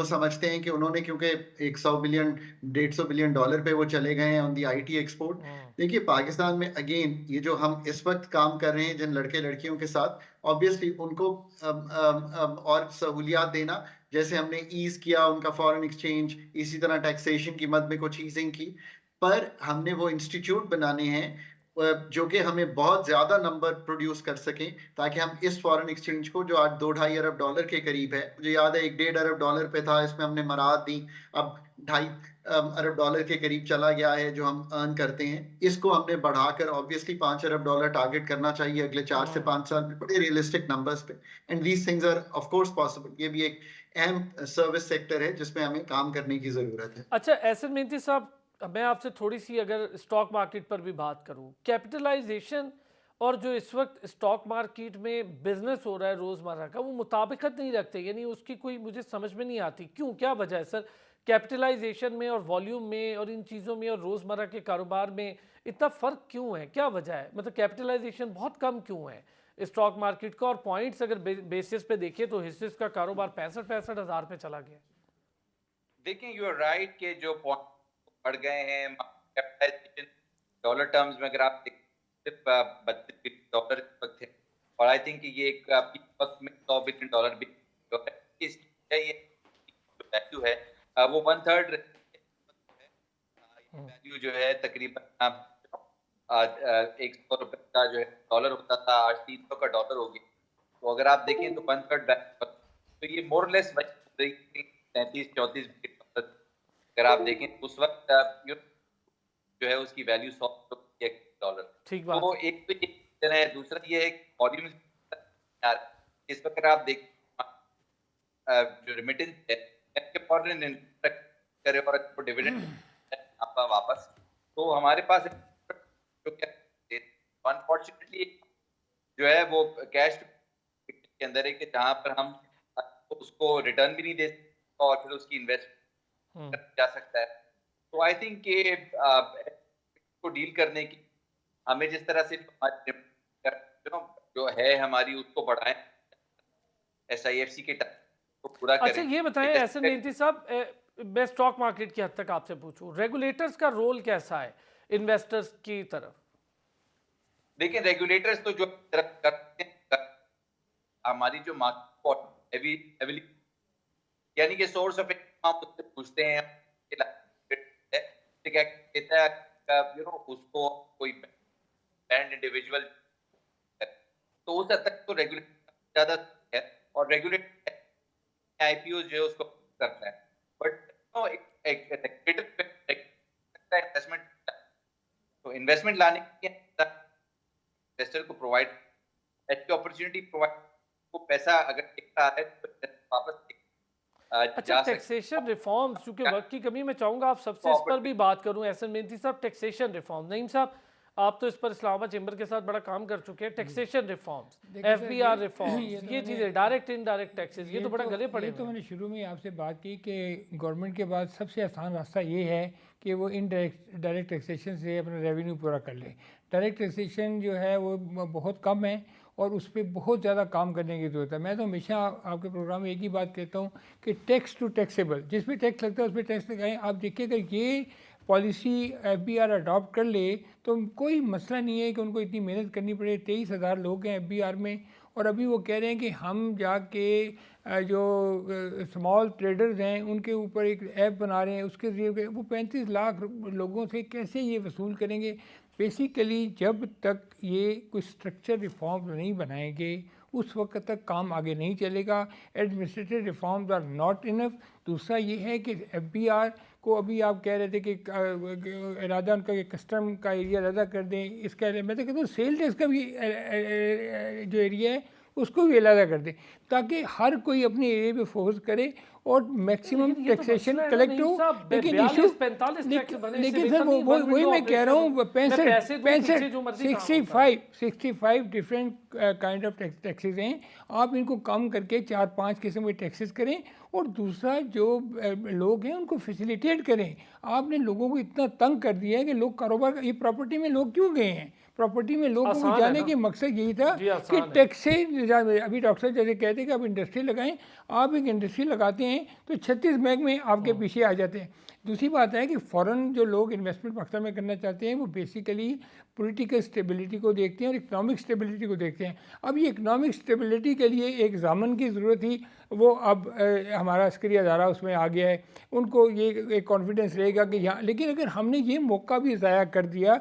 Speaker 2: समझते हैं कि उन्होंने, क्योंकि 100 बिलियन $150 बिलियन पे वो चले गए हैं ऑन दी IT एक्सपोर्ट। देखिए, पाकिस्तान में अगेन ये जो हम इस वक्त काम कर रहे हैं जिन लड़के लड़कियों के साथ, ऑब्वियसली उनको और सहूलियात देना, जैसे हमने ईज किया उनका फॉरेन एक्सचेंज, इसी तरह टैक्सेशन की मद में कुछ ईजिंग की, पर हमने वो इंस्टीट्यूट बनाने हैं जो कि हमें बहुत ज्यादा नंबर प्रोड्यूस कर सकें, ताकि हम इस फॉरेन एक्सचेंज को, जो आज $2-2.5 अरब के करीब है, मुझे याद है $1-1.5 अरब पे था, इसमें हमने मराद दी, अब $2.5 अरब के करीब चला गया है जो हम अर्न करते हैं, इसको हमने बढ़ाकर ऑब्वियसली $5 अरब टारगेट करना चाहिए अगले 4 से 5 साल में, बड़े रियलिस्टिक नंबर्स पे। And these things are of course possible. ये भी एक अहम सर्विस सेक्टर है जिसमें हमें काम करने की जरूरत है।
Speaker 1: अच्छा एहसन मेहती साहब, मैं आपसे थोड़ी सी अगर स्टॉक मार्केट पर भी बात करूं, कैपिटलाइजेशन और जो इस वक्त स्टॉक मार्केट में बिजनेस हो रहा है रोज़मर्रा का, वो मुताबिकत नहीं रखते, यानी उसकी कोई मुझे समझ में नहीं आती क्यों, क्या वजह है सर? कैपिटलाइजेशन में और वॉल्यूम में और इन चीज़ों में और रोज़मर्रा के कारोबार में इतना फ़र्क क्यों है? क्या वजह है? मतलब कैपिटलाइजेशन बहुत कम क्यों है स्टॉक मार्केट का? और पॉइंट्स अगर बेसिस पे देखें तो हिस्से का कारोबार 65-65 हज़ार पे चला गया।
Speaker 3: देखिए, यू आर राइट के जो पॉइंट बढ़ गए हैं कैपिटलाइजेशन डॉलर टर्म्स में, अगर आप सिर्फ $32 इस वक्त है, और आई थिंक ये एक आपकी वक्त में $100 बिलियन भी जो है, ये वैल्यू है वो 1/3 वैल्यू जो है तकरीबन $100 का जो है डॉलर होता था, आज $300 का डॉलर हो गया। तो अगर आप देखें तो 1/3, तो ये मोरलेस 33-34 बिलियन। अगर आप देखें तो उस वक्त जो है उसकी वैल्यू $100
Speaker 1: ठीक बात
Speaker 3: तो
Speaker 1: है।
Speaker 3: एक तो ये है, दूसरा ये है वॉल्यूम इस वक्त आप देख जो रेमिटेंस है फॉरेन करे और डिविडेंड आपका वापस, तो हमारे पास जो अनफॉर्चुनेटली जो है वो कैश के अंदर है कि जहां पर हम उसको रिटर्न भी नहीं दे सकते और फिर उसकी इन्वेस्ट जा सकता है। तो आई थिंक के को डील करने की हमें जिस तरह से जो है हमारी उसको बढ़ाएं, SIFC के को पूरा करें।
Speaker 1: अच्छा ये बताएं एहसन मेहती साहब, मैं स्टॉक मार्केट की हद तक आपसे पूछूं, रेगुलेटर्स का रोल कैसा है इन्वेस्टर्स की तरफ?
Speaker 3: देखिए, रेगुलेटर्स तो जो तरफ करते हैं, हमारी जो मार्केट हेवी यानी कि सोर्स ऑफ इनकम हम उससे पूछते हैं, देता है उसको कोई बैंड इंडिविजुअल, तो उस हद तक तो रेगुलेट ज्यादा है और रेगुलेट आईपीओ जो है उसको करता है, बट इन्वेस्टमेंट, तो इन्वेस्टमेंट लाने के लिए इन्वेस्टर को प्रोवाइड अच्छी अपॉर्चुनिटी प्रोवाइड, को पैसा अगर दिख रहा है तो वापस
Speaker 1: अच्छा,
Speaker 3: जा सकते
Speaker 1: टैक्सेशन रिफॉर्म्स, चूंकि वक्त की कमी, मैं चाहूंगा आप सबसे इस पर भी बात करूं। एहसन मेहंदी साहब, टैक्सेशन रिफॉर्म, नईम साहब आप तो इस पर इस्लामाबाद चैम्बर के साथ बड़ा काम कर चुके हैं। टैक्सेशन रिफॉर्म्स,
Speaker 4: देखिए सर,
Speaker 1: एफबीआर
Speaker 4: ये
Speaker 1: रिफॉर्म्स,
Speaker 4: तो
Speaker 1: ये
Speaker 4: मैंने-
Speaker 1: चीजें, डायरेक्ट इनडायरेक्ट टैक्सेस, ये तो बड़ा गले पड़े
Speaker 4: ये तो
Speaker 1: हुए हैं।
Speaker 4: मैंने शुरू में ही आपसे बात की कि गवर्नमेंट के पास सबसे आसान रास्ता ये है कि वो डायरेक्ट टैक्सेशन से अपना रेवेन्यू पूरा कर ले। डायरेक्ट टैक्सेशन जो है वो बहुत कम है और उस पर बहुत ज़्यादा काम करने की ज़रूरत है। मैं तो हमेशा आपके प्रोग्राम में एक ही बात कहता हूँ कि टैक्स टू टैक्सेबल, जिस पे टैक्स लगता है उस पर टैक्स लगाएं। आप देखिए अगर ये पॉलिसी एफबीआर अडॉप्ट कर ले तो कोई मसला नहीं है कि उनको इतनी मेहनत करनी पड़े। 23,000 लोग हैं एफबीआर में और अभी वो कह रहे हैं कि हम जाके जो स्मॉल ट्रेडर्स हैं उनके ऊपर एक ऐप बना रहे हैं, उसके ज़रिए वो 35 लाख लोगों से कैसे ये वसूल करेंगे। बेसिकली जब तक ये कोई स्ट्रक्चर रिफॉर्म नहीं बनाएंगे उस वक्त तक काम आगे नहीं चलेगा। Administrative reforms are not enough. दूसरा ये है कि एफबीआर को अभी आप कह रहे थे कि इरादा उनका कि कस्टम का एरिया अलग कर दें, इसका मैं तो कहता हूँ सेल टैक्स का भी जो एरिया है उसको भी अलग कर दें ताकि हर कोई अपने एरिया पे फोकस करे और मैक्सिमम टैक्सेशन कलेक्ट हो। लेकिन इशू
Speaker 1: 45 टैक्स बने,
Speaker 4: लेकिन सर वही मैं कह रहा हूँ 65 डिफरेंट काइंड ऑफ टैक्सेस हैं। आप इनको कम करके 4-5 किस्म के टैक्सेस करें और दूसरा जो लोग हैं उनको फैसिलिटेट करें। आपने लोगों को इतना तंग कर दिया है कि लोग कारोबार, ये प्रॉपर्टी में लोग क्यों गए हैं? प्रॉपर्टी में लोगों को जाने के मकसद यही था कि टैक्स से, अभी डॉक्टर साहब जैसे कहते हैं कि आप इंडस्ट्री लगाएं, आप एक इंडस्ट्री लगाते हैं तो 36 महकमे आपके पीछे आ जाते हैं। दूसरी बात है कि फ़ॉरेन जो लोग इन्वेस्टमेंट पाकिस्तान में करना चाहते हैं वो बेसिकली पॉलिटिकल स्टेबिलिटी को देखते हैं और इकोनॉमिक स्टेबिलिटी को देखते हैं। अब ये इकोनॉमिक स्टेबिलिटी के लिए एक ज़ामन की ज़रूरत थी, वो अब हमारा अस्करी अदारा उसमें आ गया है। उनको ये एक कॉन्फिडेंस रहेगा कि यहाँ, लेकिन अगर हमने ये मौका भी ज़ाया कर दिया,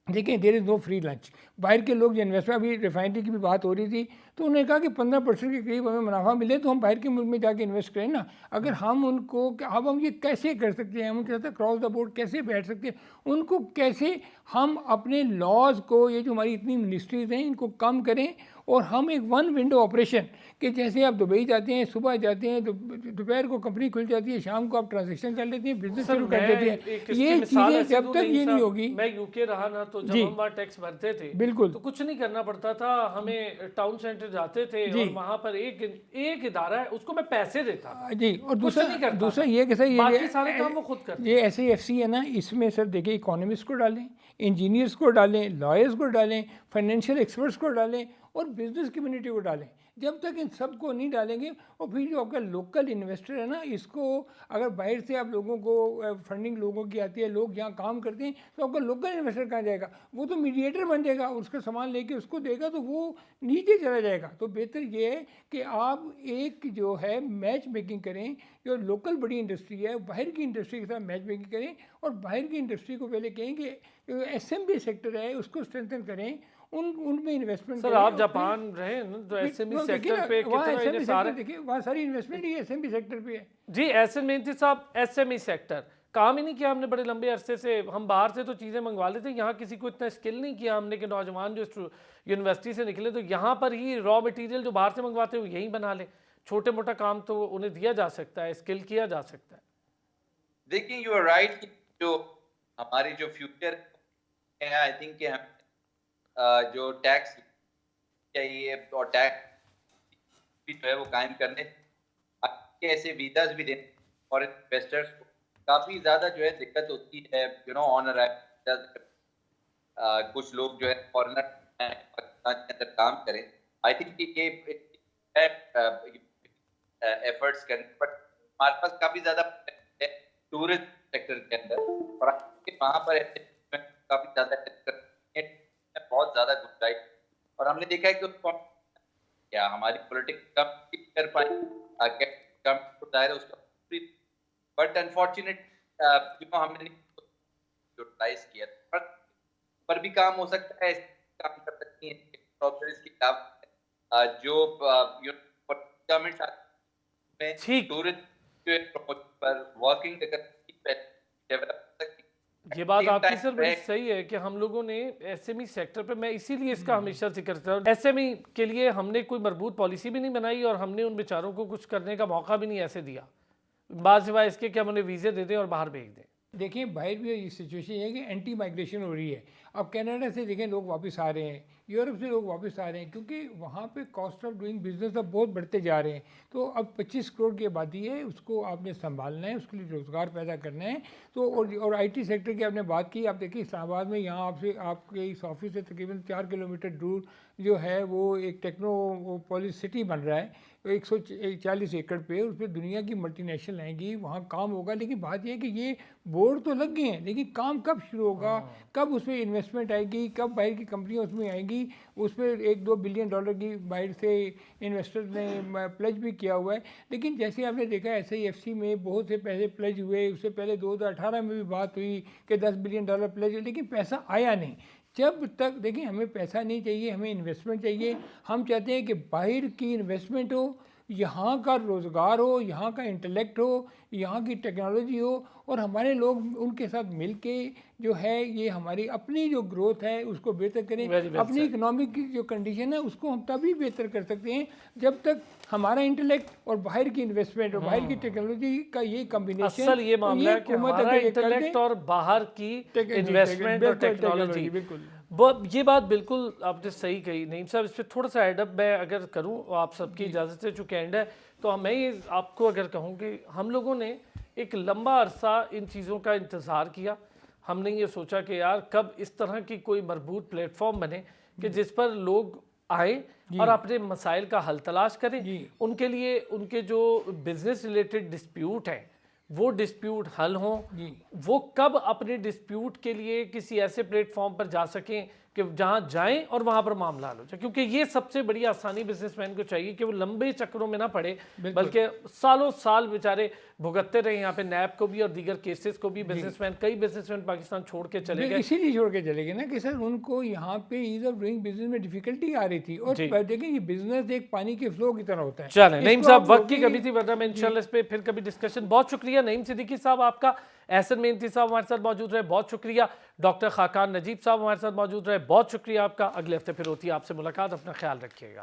Speaker 4: देखिए there is no free lunch. बाहर के लोग जो इन्वेस्टमेंट, अभी रिफाइनरी की भी बात हो रही थी तो उन्होंने कहा कि 15% के करीब हमें मुनाफा मिले तो हम बाहर के मुल्क में जाके इन्वेस्ट करें ना। अगर हम उनको, अब हम ये कैसे कर सकते हैं, हम उनके साथ क्रॉस द बोर्ड कैसे बैठ सकते हैं, उनको कैसे हम अपने लॉज को, ये जो हमारी इतनी मिनिस्ट्रीज़ हैं इनको कम करें और हम एक वन विंडो ऑपरेशन कि जैसे आप दुबई जाते हैं, सुबह जाते हैं, दोपहर को कंपनी खुल जाती है, शाम को आप ट्रांजेक्शन कर लेते हैं, बिजनेस शुरू कर देते हैं। ये चीज़ें जब तक ये नहीं होगी।
Speaker 1: मैं यूके रहा ना, तो जब हम वहाँ टैक्स भरते थे
Speaker 4: बिल्कुल
Speaker 1: तो कुछ नहीं करना पड़ता था हमें। टाउन सेंटर जाते थे और वहाँ पर एक इदारा है, उसको मैं पैसे देता
Speaker 4: जी। और दूसरा ये कि सर
Speaker 1: बाकी सारे काम वो खुद करते।
Speaker 4: ये SAFC है ना, इसमें सर देखिए इकोनॉमिस्ट को डालें, इंजीनियर्स को डालें, लॉयर्स को डालें, फाइनेंशियल एक्सपर्ट्स को डालें और बिजनेस कम्युनिटी को डालें। जब तक इन सबको नहीं डालेंगे, और फिर जो आपका लोकल इन्वेस्टर है ना, इसको अगर बाहर से आप लोगों को फंडिंग लोगों की आती है, लोग यहाँ काम करते हैं, तो आपका लोकल इन्वेस्टर कहाँ जाएगा? वो तो मीडिएटर बन जाएगा, उसका सामान लेके उसको देगा तो वो नीचे चला जाएगा। तो बेहतर ये है कि आप एक जो है मैच मेकिंग करें, जो लोकल बड़ी इंडस्ट्री है बाहर की इंडस्ट्री के साथ मैच मेकिंग करें और बाहर की इंडस्ट्री को पहले कहें कि SMB सेक्टर है उसको स्ट्रेंथन करें, उनमें इन्वेस्टमेंट।
Speaker 1: सर आप जापान रहे ना, तो SME सेक्टर पे कितना सारे,
Speaker 4: देखिए वहाँ सारी इन्वेस्टमेंट ही SMB सेक्टर पे है।
Speaker 1: जी एहसन मेहंदी साहब, SME सेक्टर काम ही नहीं किया हमने बड़े लंबे अरसे से। हम बाहर से तो चीज़ें मंगवा लेते, यहाँ किसी को इतना स्किल नहीं किया हमने कि नौजवान जो यूनिवर्सिटी से निकले तो यहाँ पर ही रॉ मटेरियल जो बाहर से मंगवाते हो यहीं बना ले। छोटे मोटा काम तो उन्हें दिया जा सकता है, स्किल किया जा सकता है।
Speaker 3: देखिए यू आर राइट, जो हमारी जो फ्यूचर है, आई थिंक कि हम जो टैक्स चाहिए और टैक्स भी जो है वो कायम करने के ऐसे वीजास भी देने और इन्वेस्टर्स को काफी ज्यादा जो है दिक्कत होती है, ऑन अराइवल कुछ लोग जो है फॉरेनर पाकिस्तान के अंदर काम करें। आई थिंक कि ये एफर्ट्स करने, बट हमारे पास काफी ज्यादा टूरिज्म सेक्टर के अंदर और वहाँ पर काफी ज्यादा बहुत ज्यादा गुंजाइश, और हमने देखा है कि उसको क्या हमारी पॉलिटिक्स कम कर पाए कम जाहिर है उसका, बट अनफॉर्चुनेट हमने यूटिलाइज किया, पर भी काम हो सकता है, काम कर सकती हैं प्रॉपर्टीज की जो गवर्नमेंट में
Speaker 1: ठीक,
Speaker 3: टूरिज्म प्रमोशन पर वर्किंग डेवलप कर सकती है।
Speaker 1: ये बात
Speaker 3: सेम
Speaker 1: आपकी
Speaker 3: टाइम
Speaker 1: सर बड़ी सही है कि हम लोगों ने एसएमई सेक्टर पे, मैं इसीलिए इसका हमेशा जिक्र करता हूँ, एसएमई के लिए हमने कोई मजबूत पॉलिसी भी नहीं बनाई और हमने उन बेचारों को कुछ करने का मौका भी नहीं ऐसे दिया, बाद सिवाय इसके कि हम उन्हें वीज़े दे दें और बाहर भेज दें।
Speaker 4: देखिए बाहर भी ये सिचुएशन है कि एंटी माइग्रेशन हो रही है। अब कनाडा से देखें लोग वापस आ रहे हैं, यूरोप से लोग वापस आ रहे हैं, क्योंकि वहाँ पे कॉस्ट ऑफ डूइंग बिजनेस अब बहुत बढ़ते जा रहे हैं। तो अब 25 करोड़ की आबादी है, उसको आपने संभालना है, उसके लिए रोज़गार पैदा करना है। तो और आईटी सेक्टर की आपने बात की, आप देखिए इस्लामाबाद में यहाँ आपसे आपके इस ऑफिस से तकरीबन 4 किलोमीटर दूर जो है वो एक टेक्नोपोलिस सिटी बन रहा है 140 एकड़ पे। उस पर दुनिया की मल्टीनेशनल आएंगी, वहाँ काम होगा। लेकिन बात यह है कि ये बोर्ड तो लग गए हैं, लेकिन काम कब शुरू होगा, कब उसमें इन्वेस्टमेंट आएगी, कब बाहर की कंपनियाँ उसमें आएंगी। उस पर $1-2 बिलियन की बाहर से इन्वेस्टर ने प्लेज भी किया हुआ है। लेकिन जैसे आपने देखा SIFC में बहुत से पैसे प्लेज हुए, उससे पहले 2018 में भी बात हुई कि $10 बिलियन प्लेज, लेकिन पैसा आया नहीं। जब तक देखिए हमें पैसा नहीं चाहिए, हमें इन्वेस्टमेंट चाहिए। हम चाहते हैं कि बाहर की इन्वेस्टमेंट हो, यहाँ का रोज़गार हो, यहाँ का इंटेलेक्ट हो, यहाँ की टेक्नोलॉजी हो, और हमारे लोग उनके साथ मिल के जो है ये हमारी अपनी जो ग्रोथ है उसको बेहतर करें।
Speaker 1: Very well
Speaker 4: अपनी
Speaker 1: said.
Speaker 4: इकोनॉमिक की जो कंडीशन है उसको हम तभी बेहतर कर सकते हैं जब तक हमारा इंटेलेक्ट और बाहर की इन्वेस्टमेंट और बाहर की टेक्नोलॉजी का ये कॉम्बिनेशन।
Speaker 1: असल ये मामला है कि हमारा इंटेलेक्ट और बाहर की इन्वेस्टमेंट और टेक्नोलॉजी,
Speaker 4: बिल्कुल
Speaker 1: ये बात बिल्कुल आपने सही कही। नईम साहब, इस पर थोड़ा सा एडअप मैं अगर करूं, आप सबकी इजाज़त से, चूँकि एंड है, तो मैं ये आपको अगर कहूँ कि हम लोगों ने एक लंबा अरसा इन चीज़ों का इंतज़ार किया। हमने ये सोचा कि यार कब इस तरह की कोई मरबूत प्लेटफॉर्म बने कि जिस पर लोग आए और अपने मसाइल का हल तलाश करें। उनके लिए उनके जो बिज़नेस रिलेटेड डिस्प्यूट हैं वो डिस्प्यूट हल हों, वो कब अपने डिस्प्यूट के लिए किसी ऐसे प्लेटफॉर्म पर जा सकें कि जहां जाएं और वहां पर मामला हल हो जाए। क्योंकि ये सबसे बड़ी आसानी बिजनेसमैन को चाहिए कि वो लंबे चक्रों में ना पड़े, बल्कि सालों साल बेचारे भुगतते रहे। यहाँ पे नैब को भी और दीगर केसेस को भी बिजनेसमैन, कई बिजनेसमैन पाकिस्तान छोड़ के चले गए।
Speaker 4: इसीलिए छोड़ के चले गए ना कि सर उनको यहाँ पे ईज ऑफ डूइंग बिजनेस में डिफिकल्टी आ रही थी। और देखें ये बिजनेस एक पानी के फ्लो की तरह होता है।
Speaker 1: चलें नईम साहब, वक्त की कमी थी, वरना मैं इंशाल्लाह इस पे फिर कभी डिस्कशन। बहुत शुक्रिया नईम सिद्दीकी साहब आपका, एहसन मेहनती साहब हमारे साथ मौजूद रहे, बहुत शुक्रिया। डॉक्टर खाकान नजीब साहब हमारे साथ मौजूद रहे, बहुत शुक्रिया आपका। अगले हफ्ते फिर होती है आपसे मुलाकात, अपना ख्याल रखिएगा।